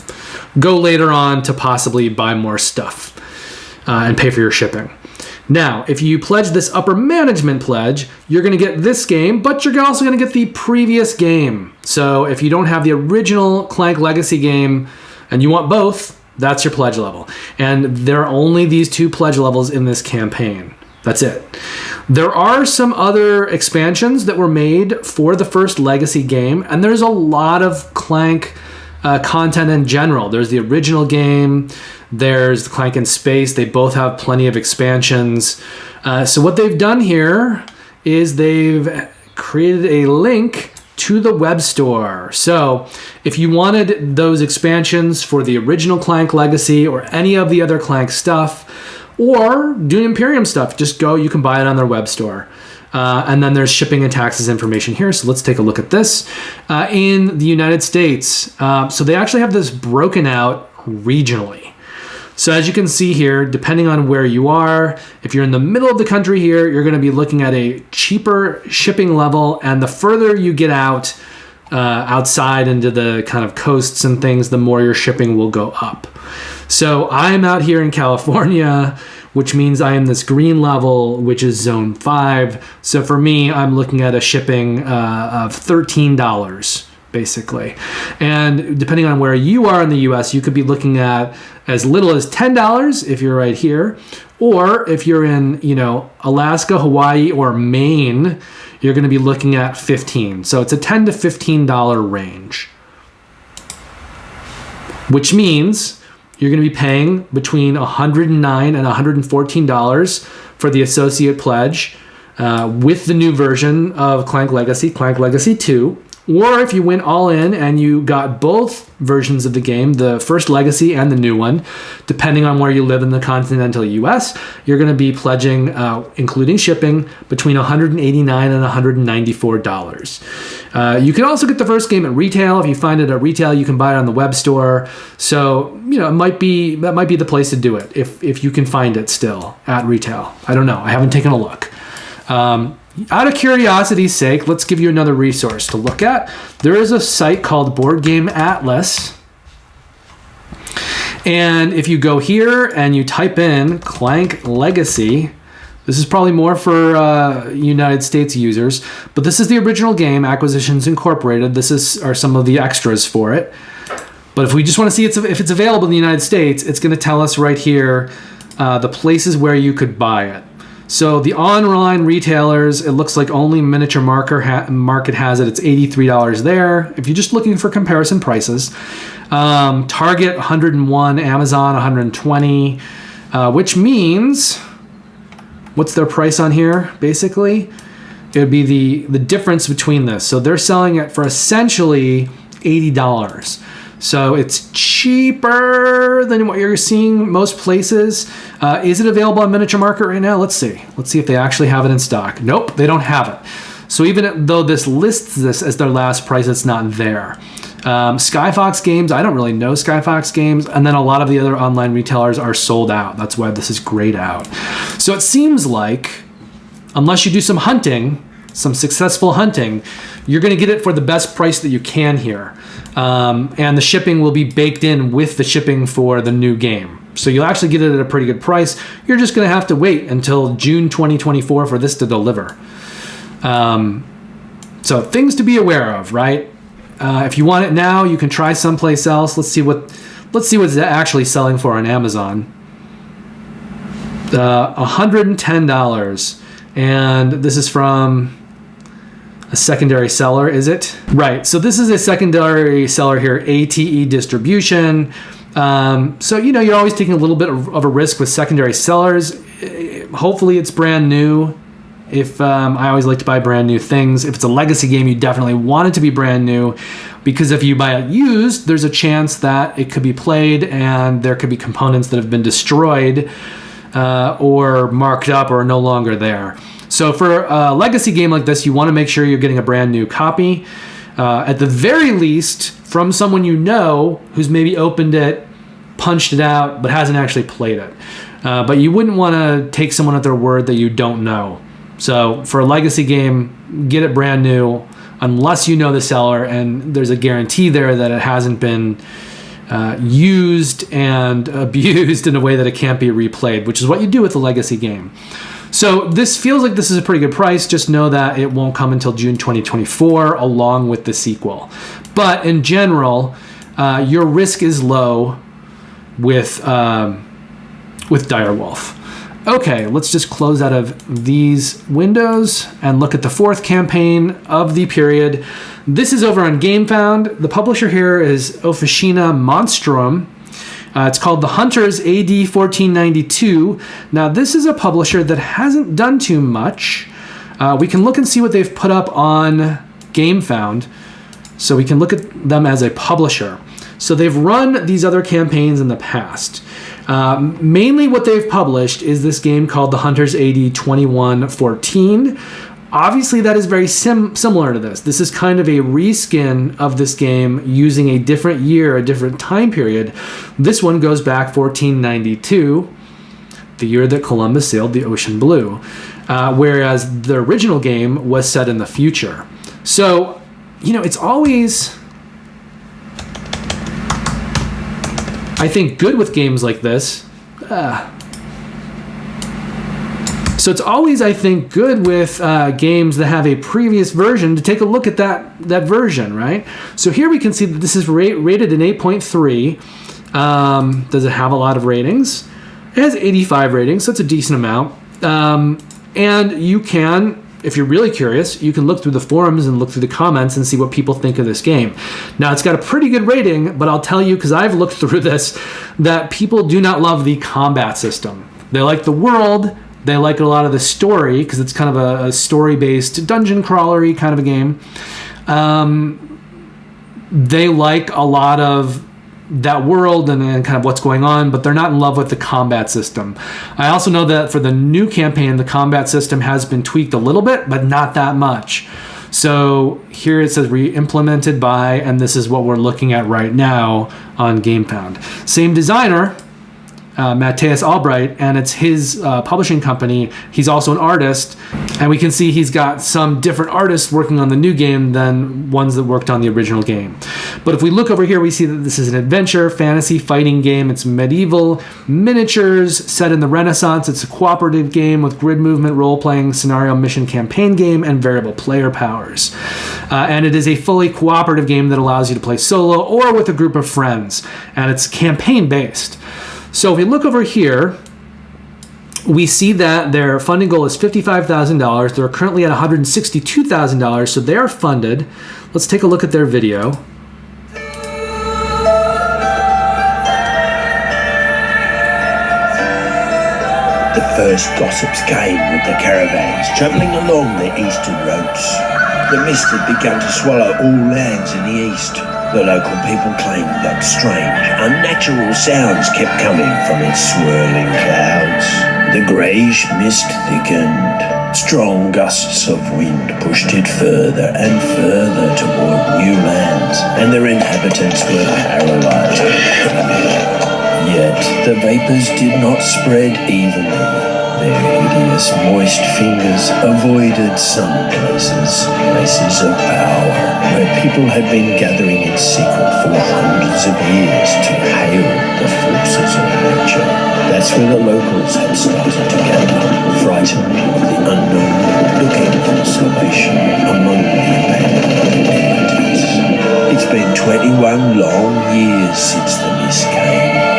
go later on to possibly buy more stuff and pay for your shipping. Now, if you pledge this upper management pledge, you're going to get this game, but you're also going to get the previous game. So if you don't have the original Clank Legacy game and you want both, that's your pledge level. And there are only these 2 pledge levels in this campaign. That's it. There are some other expansions that were made for the first Legacy game, and there's a lot of Clank content in general. There's the original game, there's Clank in Space. They both have plenty of expansions. So what they've done here is they've created a link to the web store. So if you wanted those expansions for the original Clank Legacy or any of the other Clank stuff, or Dune Imperium stuff, just go, you can buy it on their web store. And then there's shipping and taxes information here. So let's take a look at this. In the United States, so they actually have this broken out regionally. So as you can see here, depending on where you are, if you're in the middle of the country here, you're going to be looking at a cheaper shipping level. And the further you get out, outside into the kind of coasts and things, the more your shipping will go up. So I'm out here in California, which means I am this green level, which is zone 5. So for me, I'm looking at a shipping of $13, basically. And depending on where you are in the US, you could be looking at as little as $10 if you're right here. Or if you're in, Alaska, Hawaii, or Maine, you're going to be looking at $15. So it's a $10 to $15 range, which means you're going to be paying between $109 and $114 for the associate pledge with the new version of Clank Legacy 2. Or if you went all in and you got both versions of the game, the first Legacy and the new one, depending on where you live in the continental US, you're going to be pledging, including shipping, between $189 and $194. You can also get the first game at retail. If you find it at retail, you can buy it on the web store. So, that might be the place to do it if you can find it still at retail. I don't know. I haven't taken a look. Out of curiosity's sake, let's give you another resource to look at. There is a site called Board Game Atlas. And if you go here and you type in Clank Legacy, this is probably more for United States users, but this is the original game, Acquisitions Incorporated. Are some of the extras for it. But if we just want to see if it's available in the United States, it's going to tell us right here the places where you could buy it. So the online retailers, it looks like only Miniature Market has it. It's $83 there. If you're just looking for comparison prices, Target $101, Amazon $120, which means, what's their price on here, basically? It would be the difference between this. So they're selling it for essentially $80. So it's cheaper than what you're seeing most places. Is it available on Miniature Market right now? Let's see. Let's see if they actually have it in stock. Nope, they don't have it. So even though this lists this as their last price, it's not there. Skyfox Games, I don't really know Skyfox Games. And then a lot of the other online retailers are sold out. That's why this is grayed out. So it seems like, unless you do some hunting, some successful hunting, you're going to get it for the best price that you can here. And the shipping will be baked in with the shipping for the new game. So you'll actually get it at a pretty good price. You're just going to have to wait until June 2024 for this to deliver. So things to be aware of, right? If you want it now, you can try someplace else. Let's see what's actually selling for on Amazon. $110. And this is from a secondary seller, is it? Right, so this is a secondary seller here, ATE Distribution. So, you're always taking a little bit of a risk with secondary sellers. Hopefully it's brand new. I always like to buy brand new things. If it's a legacy game, you definitely want it to be brand new, because if you buy it used, there's a chance that it could be played and there could be components that have been destroyed or marked up or are no longer there. So for a legacy game like this, you want to make sure you're getting a brand new copy. At the very least, from someone who's maybe opened it, punched it out, but hasn't actually played it. But you wouldn't want to take someone at their word that you don't know. So for a legacy game, get it brand new, unless you know the seller and there's a guarantee there that it hasn't been used and abused in a way that it can't be replayed, which is what you do with a legacy game. So this feels like this is a pretty good price. Just know that it won't come until June 2024 along with the sequel. But in general, your risk is low with Direwolf. Okay, let's just close out of these windows and look at the fourth campaign of the period. This is over on Gamefound. The publisher here is Officina Monstrum. It's called The Hunters AD 1492. Now, this is a publisher that hasn't done too much. We can look and see what they've put up on Gamefound, so we can look at them as a publisher. So they've run these other campaigns in the past. Mainly what they've published is this game called The Hunters AD 2114. Obviously, that is very similar to this. This is kind of a reskin of this game using a different year, a different time period. This one goes back 1492, the year that Columbus sailed the ocean blue, whereas the original game was set in the future. So, it's always, I think, good with games like this. So it's always, I think, good with games that have a previous version to take a look at that version, right? So here we can see that this is rated an 8.3. Does it have a lot of ratings? It has 85 ratings, so it's a decent amount. And you can, if you're really curious, you can look through the forums and look through the comments and see what people think of this game. Now, it's got a pretty good rating, but I'll tell you, because I've looked through this, that people do not love the combat system. They like the world. They like a lot of the story, because it's kind of a story-based dungeon crawler-y kind of a game. They like a lot of that world and kind of what's going on, but they're not in love with the combat system. I also know that for the new campaign, the combat system has been tweaked a little bit, but not that much. So here it says re-implemented by, and this is what we're looking at right now on Gamefound. Same designer, Matthias Albright, and it's his publishing company. He's also an artist, and we can see he's got some different artists working on the new game than ones that worked on the original game. But if we look over here, we see that this is an adventure, fantasy, fighting game. It's medieval, miniatures, set in the Renaissance. It's a cooperative game with grid movement, role-playing, scenario, mission, campaign game, and variable player powers. And it is a fully cooperative game that allows you to play solo or with a group of friends, and it's campaign-based. So if we look over here, we see that their funding goal is $55,000. They're currently at $162,000, so they are funded. Let's take a look at their video.
The first gossips came with the caravans travelling along the eastern roads. The mist had begun to swallow all lands in the east. The local people claimed that strange, unnatural sounds kept coming from its swirling clouds. The greyish mist thickened. Strong gusts of wind pushed it further and further toward new lands, and their inhabitants were paralysed. Yet the vapours did not spread evenly. Their hideous, moist fingers avoided some places of power, where people had been gathering in secret for hundreds of years to hail the forces of nature. That's where the locals had started to gather, frightened of the unknown, looking for salvation among the abandoned deities. It's been 21 long years since the mist came.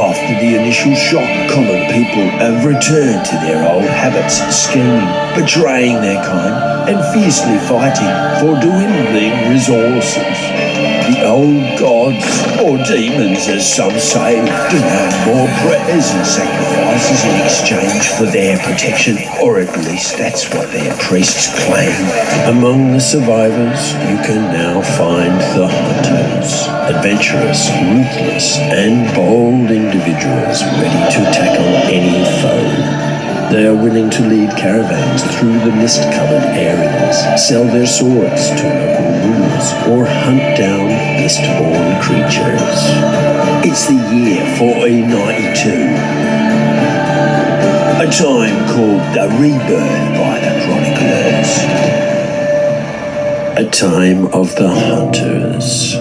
After the initial shock, common people have returned to their old habits, scheming, betraying their kind, and fiercely fighting for dwindling resources. The old gods, or demons as some say, demand more prayers and sacrifices in exchange for their protection, or at least that's what their priests claim. Among the survivors, you can now find the hunters, adventurous, ruthless, and bold individuals ready to tackle any foe. They are willing to lead caravans through the mist-covered areas, sell their swords to local rulers, or hunt down mist-born creatures. It's the year 1492, a time called the Rebirth by the chroniclers, a time of the hunters.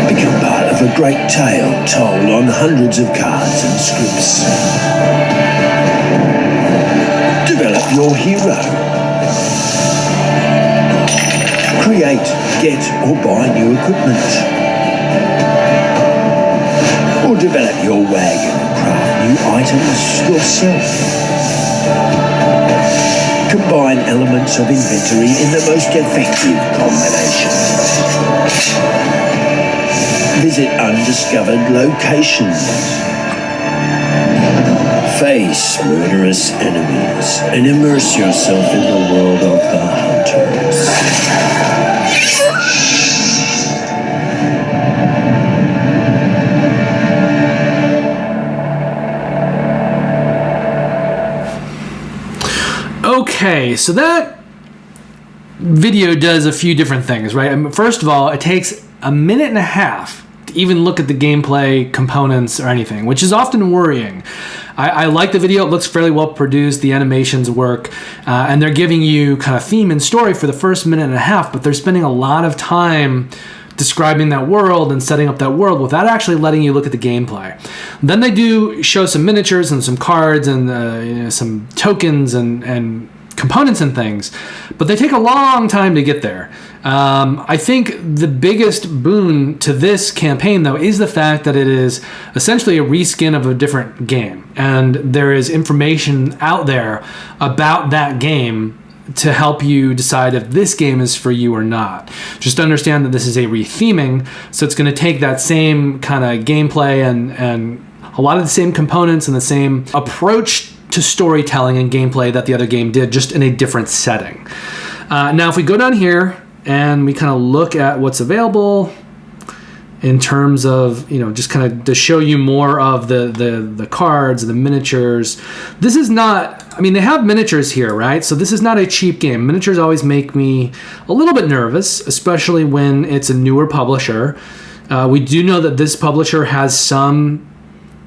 Become part of a great tale told on hundreds of cards and scripts. Develop your hero. Create, get, or buy new equipment. Or develop your wagon and craft new items yourself. Combine elements of inventory in the most effective combinations. Visit undiscovered locations. Face murderous enemies and immerse yourself in the world of the hunters.
Okay, so that video does a few different things, right? I mean, first of all, it takes a minute and a half to even look at the gameplay components or anything, which is often worrying. I like the video. It looks fairly well produced. The animations work, and they're giving you kind of theme and story for the first minute and a half, but they're spending a lot of time describing that world and setting up that world without actually letting you look at the gameplay. Then they do show some miniatures and some cards and some tokens and components and things, but they take a long time to get there. I think the biggest boon to this campaign, though, is the fact that it is essentially a reskin of a different game, and there is information out there about that game to help you decide if this game is for you or not. Just understand that this is a retheming, so it's going to take that same kind of gameplay and a lot of the same components and the same approach to storytelling and gameplay that the other game did, just in a different setting. Now, if we go down here and we kind of look at what's available in terms of, just kind of to show you more of the cards, the miniatures. This is not, they have miniatures here, right? So this is not a cheap game. Miniatures always make me a little bit nervous, especially when it's a newer publisher. We do know that this publisher has some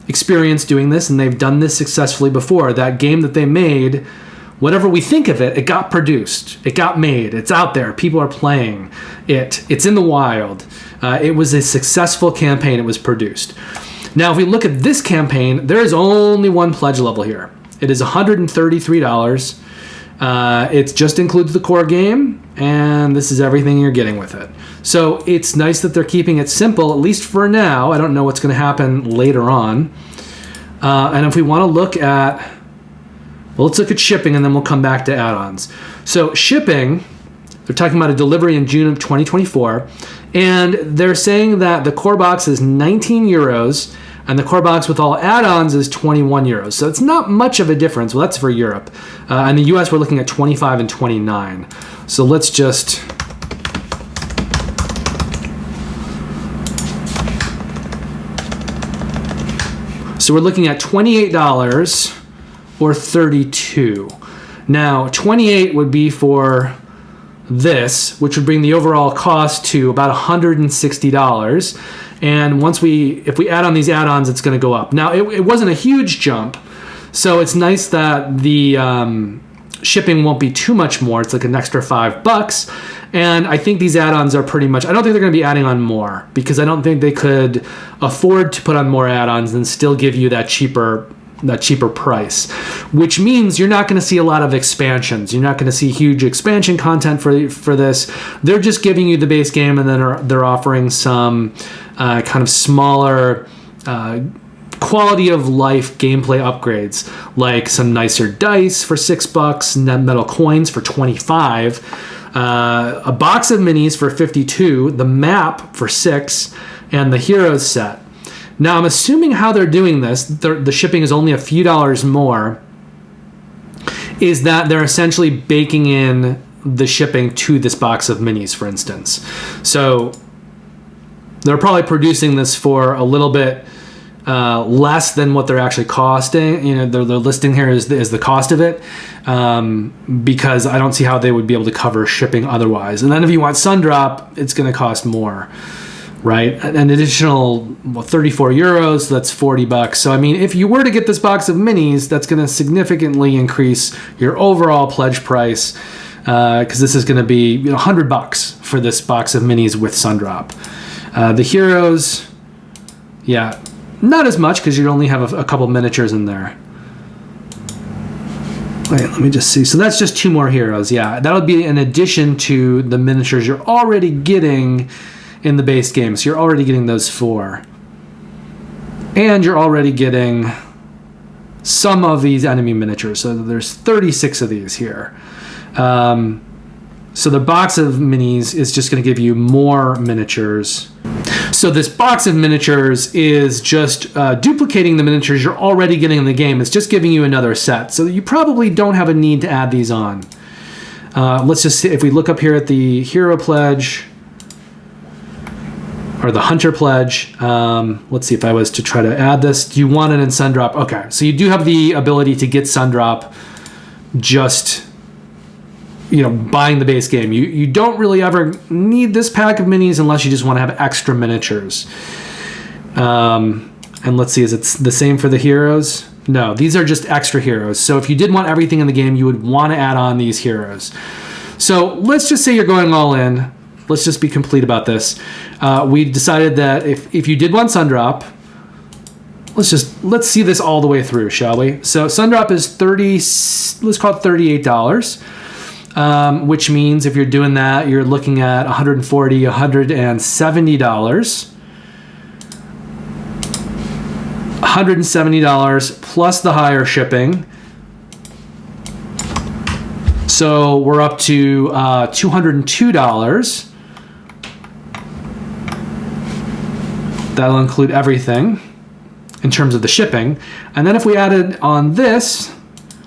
experience doing this, and they've done this successfully before. That game that they made, whatever we think of it, it got produced, it got made, it's out there, people are playing it, it's in the wild. It was a successful campaign. It was produced. Now, if we look at this campaign, there is only one pledge level here. It is $133. It just includes the core game, and this is everything you're getting with it. So it's nice that they're keeping it simple, at least for now. I don't know what's going to happen later on. And if we want to look at, well, let's look at shipping, and then we'll come back to add-ons. So shipping, they're talking about a delivery in June of 2024, and they're saying that the core box is €19, And the core box with all add-ons is 21 euros. So it's not much of a difference. Well, that's for Europe. In the US, we're looking at 25 and 29. So let's just... So we're looking at $28 or $32. Now, 28 would be for this, which would bring the overall cost to about $160. And if we add on these add-ons, it's going to go up. Now, it wasn't a huge jump, so it's nice that the shipping won't be too much more. It's like an extra $5. And I think these add-ons are pretty much, I don't think they're going to be adding on more, because I don't think they could afford to put on more add-ons and still give you that cheaper price, which means you're not going to see a lot of expansions. You're not going to see huge expansion content for this. They're just giving you the base game, and then they're offering some kind of smaller quality of life gameplay upgrades, like some nicer dice for $6, metal coins for $25, a box of minis for $52, the map for $6, and the heroes set. Now, I'm assuming how they're doing this, the shipping is only a few dollars more, is that they're essentially baking in the shipping to this box of minis, for instance. So they're probably producing this for a little bit less than what they're actually costing. You know, their listing here is the cost of it, because I don't see how they would be able to cover shipping otherwise. And then if you want Sundrop, it's going to cost more. Right, an additional 34 euros, so that's $40. So I mean, if you were to get this box of minis, that's going to significantly increase your overall pledge price, because this is going to be $100 for this box of minis with Sundrop. The heroes, yeah, not as much, because you only have a couple miniatures in there. Wait, let me just see. So that's just 2 more heroes. Yeah, that'll be in addition to the miniatures you're already getting in the base game. So you're already getting those 4. And you're already getting some of these enemy miniatures. So there's 36 of these here. So the box of minis is just going to give you more miniatures. So this box of miniatures is just duplicating the miniatures you're already getting in the game. It's just giving you another set. So you probably don't have a need to add these on. Let's just see, if we look up here at the hero pledge, or the hunter pledge. Let's see if I was to try to add this. Do you want it in Sundrop? Okay, so you do have the ability to get Sundrop just, buying the base game. You don't really ever need this pack of minis unless you just want to have extra miniatures. And let's see, is it the same for the heroes? No, these are just extra heroes. So if you did want everything in the game, you would want to add on these heroes. So let's just say you're going all in. Let's just be complete about this. We decided that if you did want Sundrop, let's see this all the way through, shall we? So Sundrop is let's call it $38, which means if you're doing that, you're looking at $170, $170 plus the higher shipping. So we're up to $202. That'll include everything in terms of the shipping. And then if we added on this,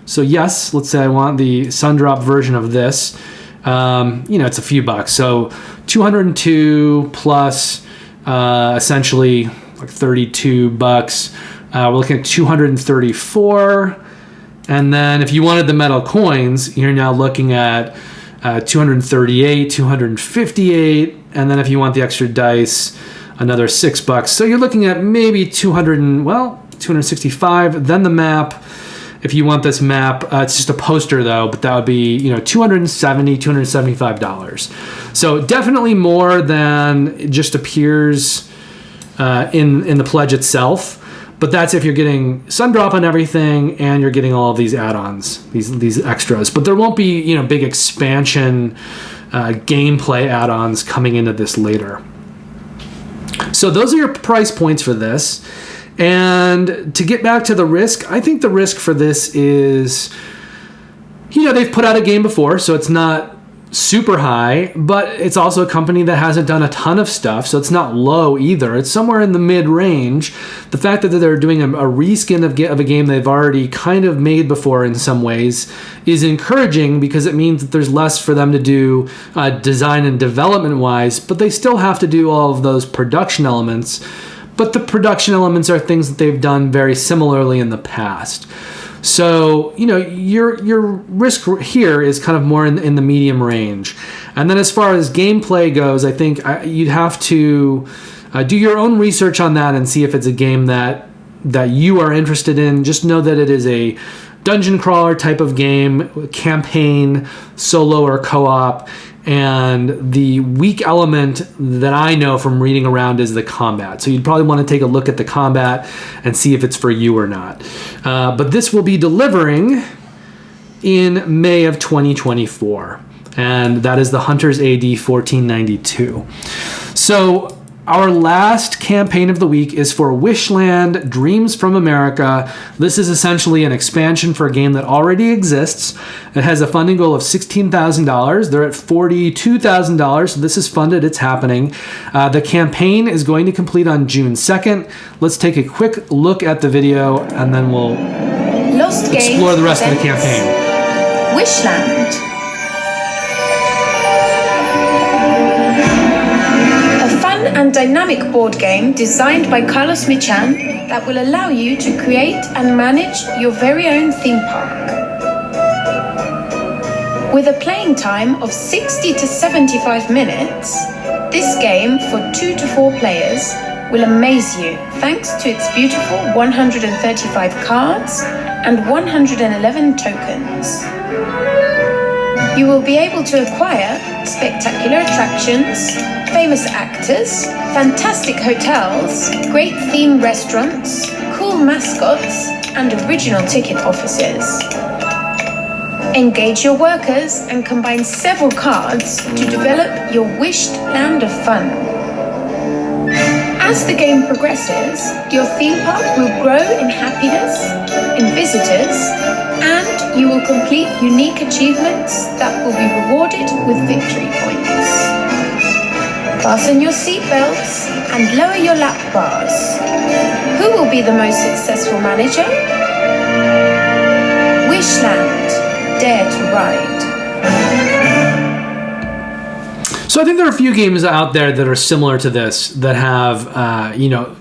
so yes, let's say I want the Sundrop version of this, it's a few bucks. So 202 plus essentially like $32. We're looking at 234. And then if you wanted the metal coins, you're now looking at 238, 258. And then if you want the extra dice, another $6. So you're looking at maybe 265. Then the map, if you want this map, it's just a poster though, but that would be, $270, $275. So definitely more than it just appears in the pledge itself. But that's if you're getting Sundrop on everything and you're getting all of these add-ons, these extras. But there won't be, big expansion gameplay add-ons coming into this later. So those are your price points for this. And to get back to the risk, I think the risk for this is, they've put out a game before, so it's not super high, but it's also a company that hasn't done a ton of stuff, so it's not low either. It's somewhere in the mid-range. The fact that they're doing a reskin of a game they've already kind of made before in some ways is encouraging, because it means that there's less for them to do design and development-wise, but they still have to do all of those production elements. But the production elements are things that they've done very similarly in the past. So, your risk here is kind of more in the medium range. And then as far as gameplay goes, I think you'd have to do your own research on that and see if it's a game that you are interested in. Just know that it is a dungeon crawler type of game, campaign, solo or co-op. And the weak element that I know from reading around is the combat. So you'd probably want to take a look at the combat and see if it's for you or not. But this will be delivering in May of 2024. And that is the Hunter's AD 1492. So our last campaign of the week is for Wishland, Dreams from America. This is essentially an expansion for a game that already exists. It has a funding goal of $16,000. They're at $42,000, so this is funded. It's happening. The campaign is going to complete on June 2nd. Let's take a quick look at the video, and then we'll explore the rest of the campaign.
Wishland. And dynamic board game designed by Carlos Michan that will allow you to create and manage your very own theme park. With a playing time of 60 to 75 minutes, this game for 2 to 4 players will amaze you thanks to its beautiful 135 cards and 111 tokens. You will be able to acquire spectacular attractions, famous actors, fantastic hotels, great themed restaurants, cool mascots, and original ticket offices. Engage your workers and combine several cards to develop your wished land of fun. As the game progresses, your theme park will grow in happiness, in visitors, and you will complete unique achievements that will be rewarded with victory points. Fasten your seatbelts and lower your lap bars. Who will be the most successful manager? Wishland, dare to ride.
So I think there are a few games out there that are similar to this that have,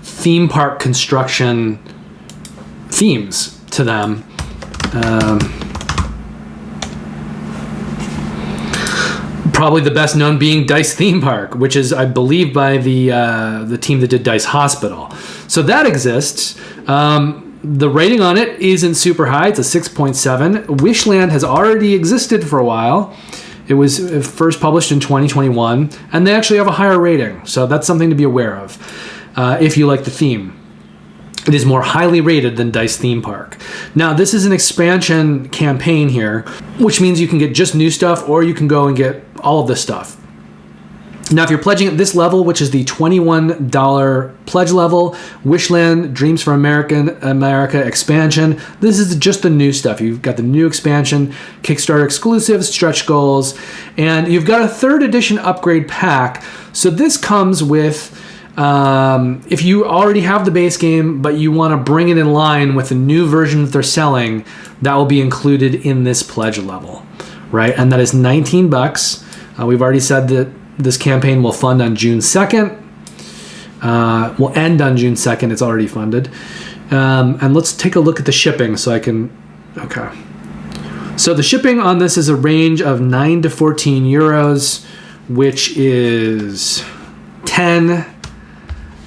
theme park construction themes to them. Probably the best known being Dice Theme Park, which is, I believe, by the team that did Dice Hospital. So that exists. The rating on it isn't super high. It's a 6.7. Wishland has already existed for a while. It was first published in 2021, and they actually have a higher rating. So that's something to be aware of if you like the theme. It is more highly rated than Dice Theme Park. Now, this is an expansion campaign here, which means you can get just new stuff, or you can go and get all of this stuff. Now, if you're pledging at this level, which is the $21 pledge level, Wishland Dreams for America expansion, this is just the new stuff. You've got the new expansion, Kickstarter exclusives, stretch goals, and you've got a 3rd edition upgrade pack. So this comes with, if you already have the base game, but you want to bring it in line with the new version that they're selling, that will be included in this pledge level, right? And that is $19. We've already said that this campaign will fund on June 2nd. Will end on June 2nd. It's already funded. And let's take a look at the shipping so I can... Okay. So the shipping on this is a range of 9 to 14 euros, which is 10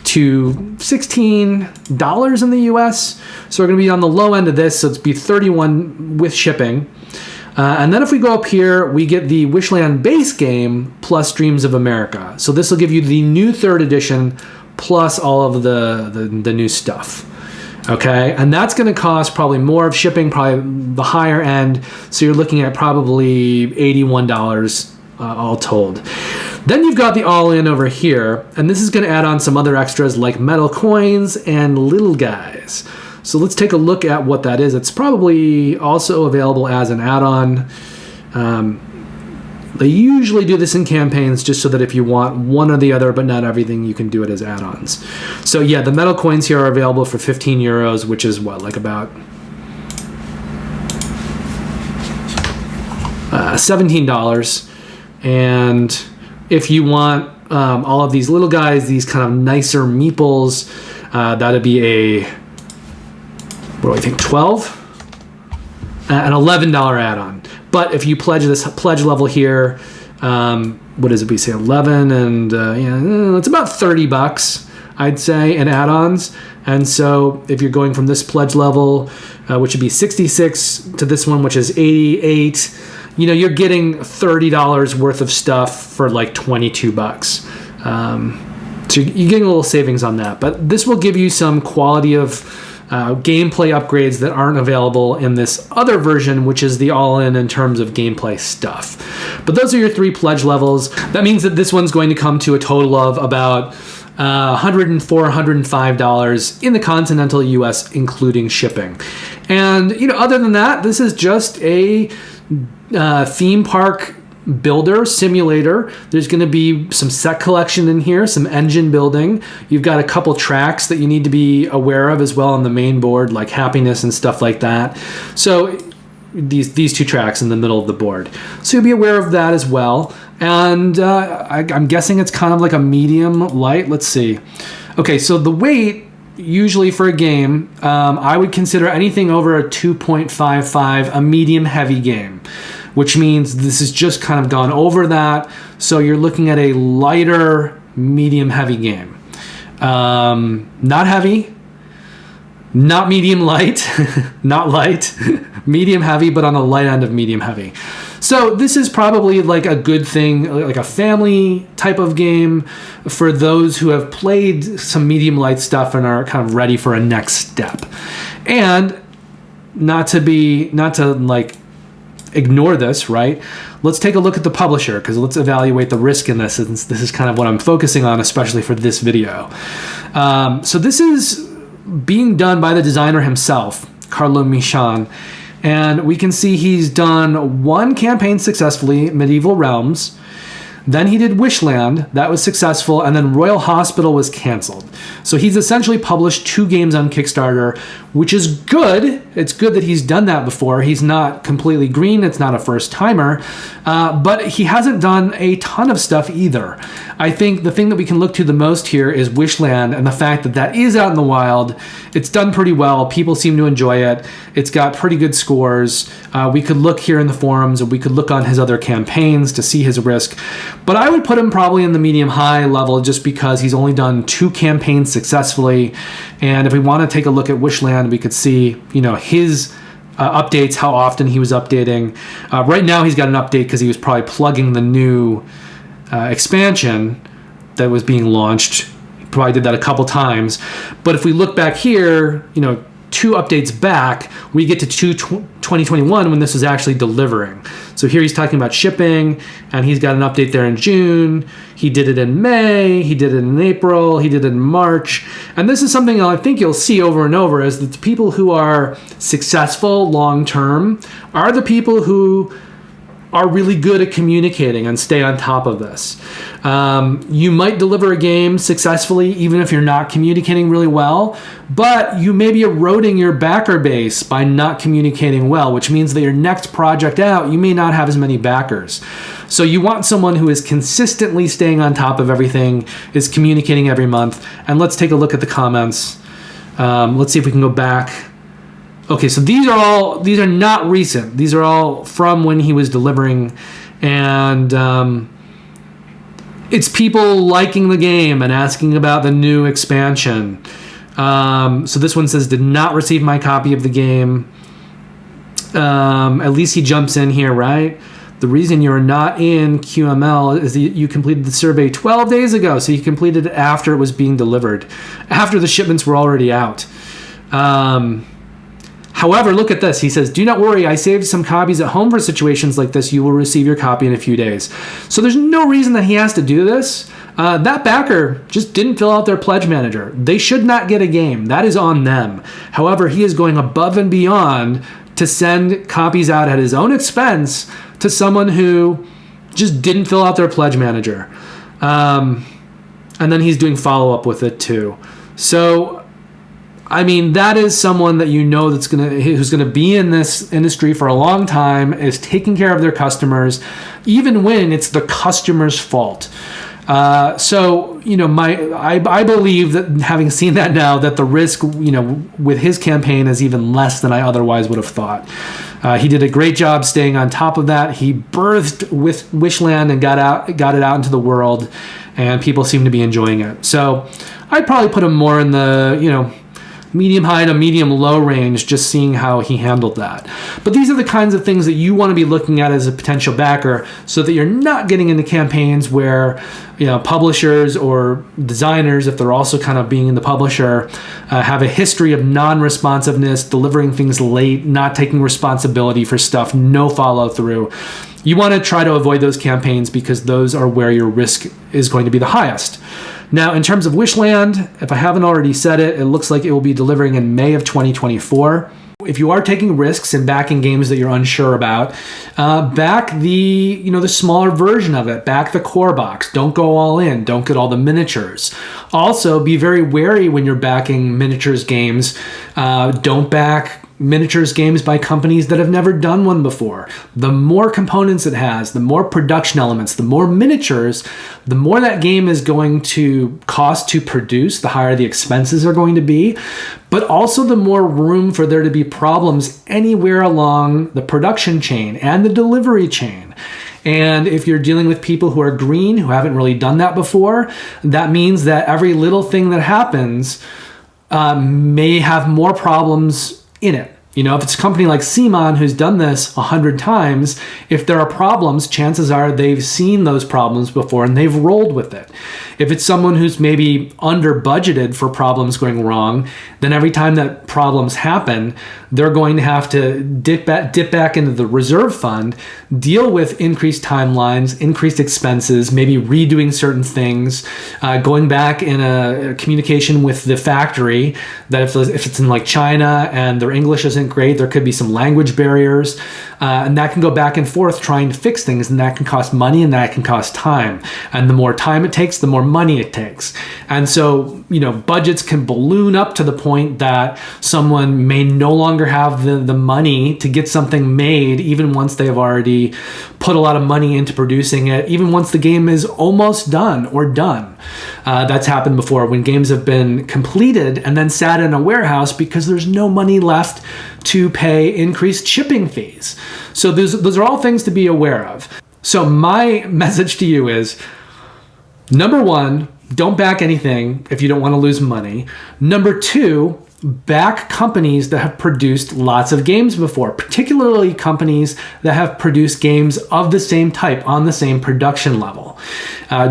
to $16 in the US. So we're going to be on the low end of this. So it's be 31 with shipping. And then if we go up here, we get the Wishland base game plus Dreams of America. So this will give you the new 3rd edition plus all of the new stuff. Okay, and that's going to cost probably more of shipping, probably the higher end. So you're looking at probably $81 all told. Then you've got the all-in over here, and this is going to add on some other extras like metal coins and little guys. So let's take a look at what that is. It's probably also available as an add-on. They usually do this in campaigns just so that if you want one or the other but not everything, you can do it as add-ons. So yeah, the metal coins here are available for 15 euros, which is what, like about $17. And if you want all of these little guys, these kind of nicer meeples, that'd be a, what do I think, 12? An $11 add-on. But if you pledge this pledge level here, what does it be, say 11, and it's about $30, I'd say, in add-ons. And so if you're going from this pledge level, which would be 66, to this one, which is 88, you're getting $30 worth of stuff for like $22. So you're getting a little savings on that. But this will give you some quality of gameplay upgrades that aren't available in this other version, which is the all-in in terms of gameplay stuff. But those are your 3 pledge levels. That means that this one's going to come to a total of about $104, $105 in the continental US, including shipping. And other than that, this is just a theme park builder simulator. There's going to be some set collection in here, some engine building. You've got a couple tracks that you need to be aware of as well on the main board, like happiness and stuff like that. So these 2 tracks in the middle of the board. So you'll be aware of that as well. And I'm guessing it's kind of like a medium light. Let's see. Okay, so the weight usually for a game, I would consider anything over a 2.55 a medium heavy game, which means this has just kind of gone over that. So you're looking at a lighter, medium heavy game. Not heavy, not medium light, not light, medium heavy, but on the light end of medium heavy. So this is probably like a good thing, like a family type of game for those who have played some medium light stuff and are kind of ready for a next step. And not to like ignore this, right? Let's take a look at the publisher, because let's evaluate the risk in this, since this is kind of what I'm focusing on, especially for this video. So this is being done by the designer himself, Carlo Michan, and we can see he's done 1 campaign successfully, Medieval Realms. Then he did Wishland, that was successful, and then Royal Hospital was canceled. So he's essentially published 2 games on Kickstarter, which is good. It's good that he's done that before. He's not completely green, it's not a first timer, but he hasn't done a ton of stuff either. I think the thing that we can look to the most here is Wishland, and the fact that that is out in the wild. It's done pretty well. People seem to enjoy it. It's got pretty good scores. We could look here in the forums, or we could look on his other campaigns to see his risk. But I would put him probably in the medium-high level, just because he's only done 2 campaigns successfully. And if we want to take a look at Wishland, we could see, his updates, how often he was updating. Right now, he's got an update because he was probably plugging the new expansion that was being launched. He probably did that a couple times. But if we look back here, 2 updates back, we get to 2021 when this was actually delivering. So here he's talking about shipping, and he's got an update there in June. He did it in May, he did it in April, he did it in March. And this is something I think you'll see over and over, is that the people who are successful long-term are the people who are really good at communicating and stay on top of this. You might deliver a game successfully even if you're not communicating really well, but you may be eroding your backer base by not communicating well, which means that your next project out, you may not have as many backers. So you want someone who is consistently staying on top of everything, is communicating every month. And let's take a look at the comments. Let's see if we can go back. Okay, so these are not recent. These are all from when he was delivering, and it's people liking the game and asking about the new expansion. So this one says, did not receive my copy of the game. At least he jumps in here, right? The reason you're not in QML is that you completed the survey 12 days ago, so you completed it after it was being delivered, after the shipments were already out. However, look at this. He says, do not worry, I saved some copies at home for situations like this. You will receive your copy in a few days. So there's no reason that he has to do this. That backer just didn't fill out their pledge manager. They should not get a game. That is on them. However, he is going above and beyond to send copies out at his own expense to someone who just didn't fill out their pledge manager. And then he's doing follow-up with it too. So, I mean, that is someone that you know who's gonna be in this industry for a long time, is taking care of their customers, even when it's the customer's fault. So, you know, I believe that, having seen that now, that the risk, you know, with his campaign is even less than I otherwise would have thought. He did a great job staying on top of that. He birthed with Wishland and got it out into the world, and people seem to be enjoying it. So I'd probably put him more in the, you know, medium high to medium low range, just seeing how he handled that. But these are the kinds of things that you want to be looking at as a potential backer, so that you're not getting into campaigns where, you know, publishers or designers, if they're also kind of being the publisher, have a history of non-responsiveness, delivering things late, not taking responsibility for stuff, no follow through. You want to try to avoid those campaigns, because those are where your risk is going to be the highest. Now, in terms of Wishland, if I haven't already said it, it looks like it will be delivering in May of 2024. If you are taking risks and backing games that you're unsure about, back the smaller version of it. Back the core box. Don't go all in. Don't get all the miniatures. Also, be very wary when you're backing miniatures games. Don't back miniatures games by companies that have never done one before. The more components it has, the more production elements, the more miniatures, the more that game is going to cost to produce, the higher the expenses are going to be, but also the more room for there to be problems anywhere along the production chain and the delivery chain. And if you're dealing with people who are green, who haven't really done that before, that means that every little thing that happens may have more problems in it. You know, if it's a company like Simon who's done this 100 times, if there are problems, chances are they've seen those problems before and they've rolled with it. If it's someone who's maybe under budgeted for problems going wrong, then every time that problems happen, they're going to have to dip back into the reserve fund, deal with increased timelines, increased expenses, maybe redoing certain things, going back in a communication with the factory, that if it's in like China and their English isn't great, there could be some language barriers, and that can go back and forth trying to fix things, and that can cost money and that can cost time. And the more time it takes, the more money it takes. And so, you know, budgets can balloon up to the point that someone may no longer have the money to get something made, even once they have already put a lot of money into producing it, even once the game is almost done or done. That's happened before, when games have been completed and then sat in a warehouse because there's no money left to pay increased shipping fees. So those are all things to be aware of. So my message to you is, number one, don't back anything if you don't want to lose money. Number two, back companies that have produced lots of games before, particularly companies that have produced games of the same type on the same production level.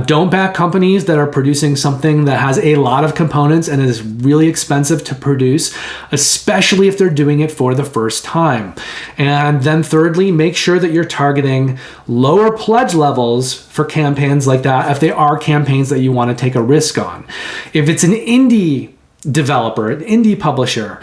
Don't back companies that are producing something that has a lot of components and is really expensive to produce, especially if they're doing it for the first time. And then thirdly, make sure that you're targeting lower pledge levels for campaigns like that if they are campaigns that you want to take a risk on. If it's an indie developer, an indie publisher,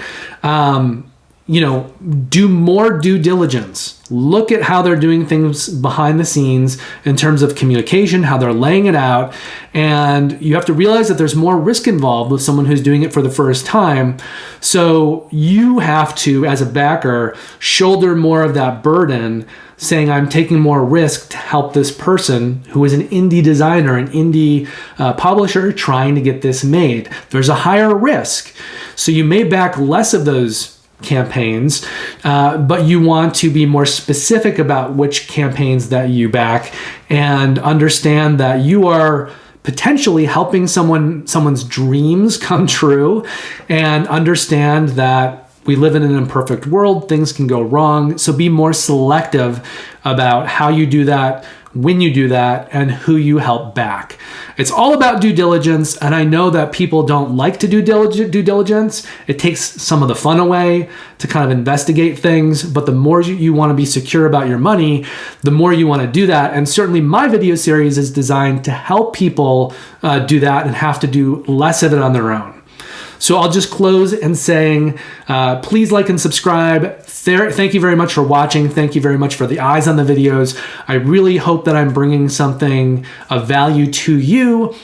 do more due diligence. Look at how they're doing things behind the scenes in terms of communication, how they're laying it out. And you have to realize that there's more risk involved with someone who's doing it for the first time. So you have to, as a backer, shoulder more of that burden, saying, I'm taking more risk to help this person who is an indie designer, an indie publisher trying to get this made. There's a higher risk. So you may back less of those campaigns, but you want to be more specific about which campaigns that you back, and understand that you are potentially helping someone's dreams come true, and understand that we live in an imperfect world. Things can go wrong. So be more selective about how you do that, when you do that, and who you help back. It's all about due diligence, and I know that people don't like to do due diligence. It takes some of the fun away to kind of investigate things, but the more you want to be secure about your money, the more you want to do that. And certainly my video series is designed to help people do that and have to do less of it on their own. So I'll just close in saying, please like and subscribe. Thank you very much for watching. Thank you very much for the eyes on the videos. I really hope that I'm bringing something of value to you,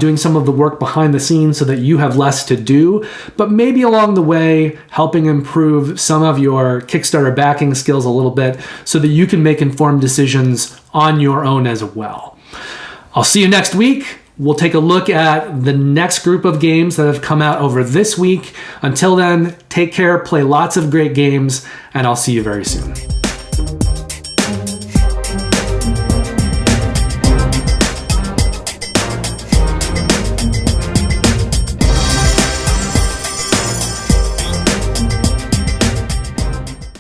doing some of the work behind the scenes so that you have less to do, but maybe along the way, helping improve some of your Kickstarter backing skills a little bit so that you can make informed decisions on your own as well. I'll see you next week. We'll take a look at the next group of games that have come out over this week. Until then, take care, play lots of great games, and I'll see you very soon.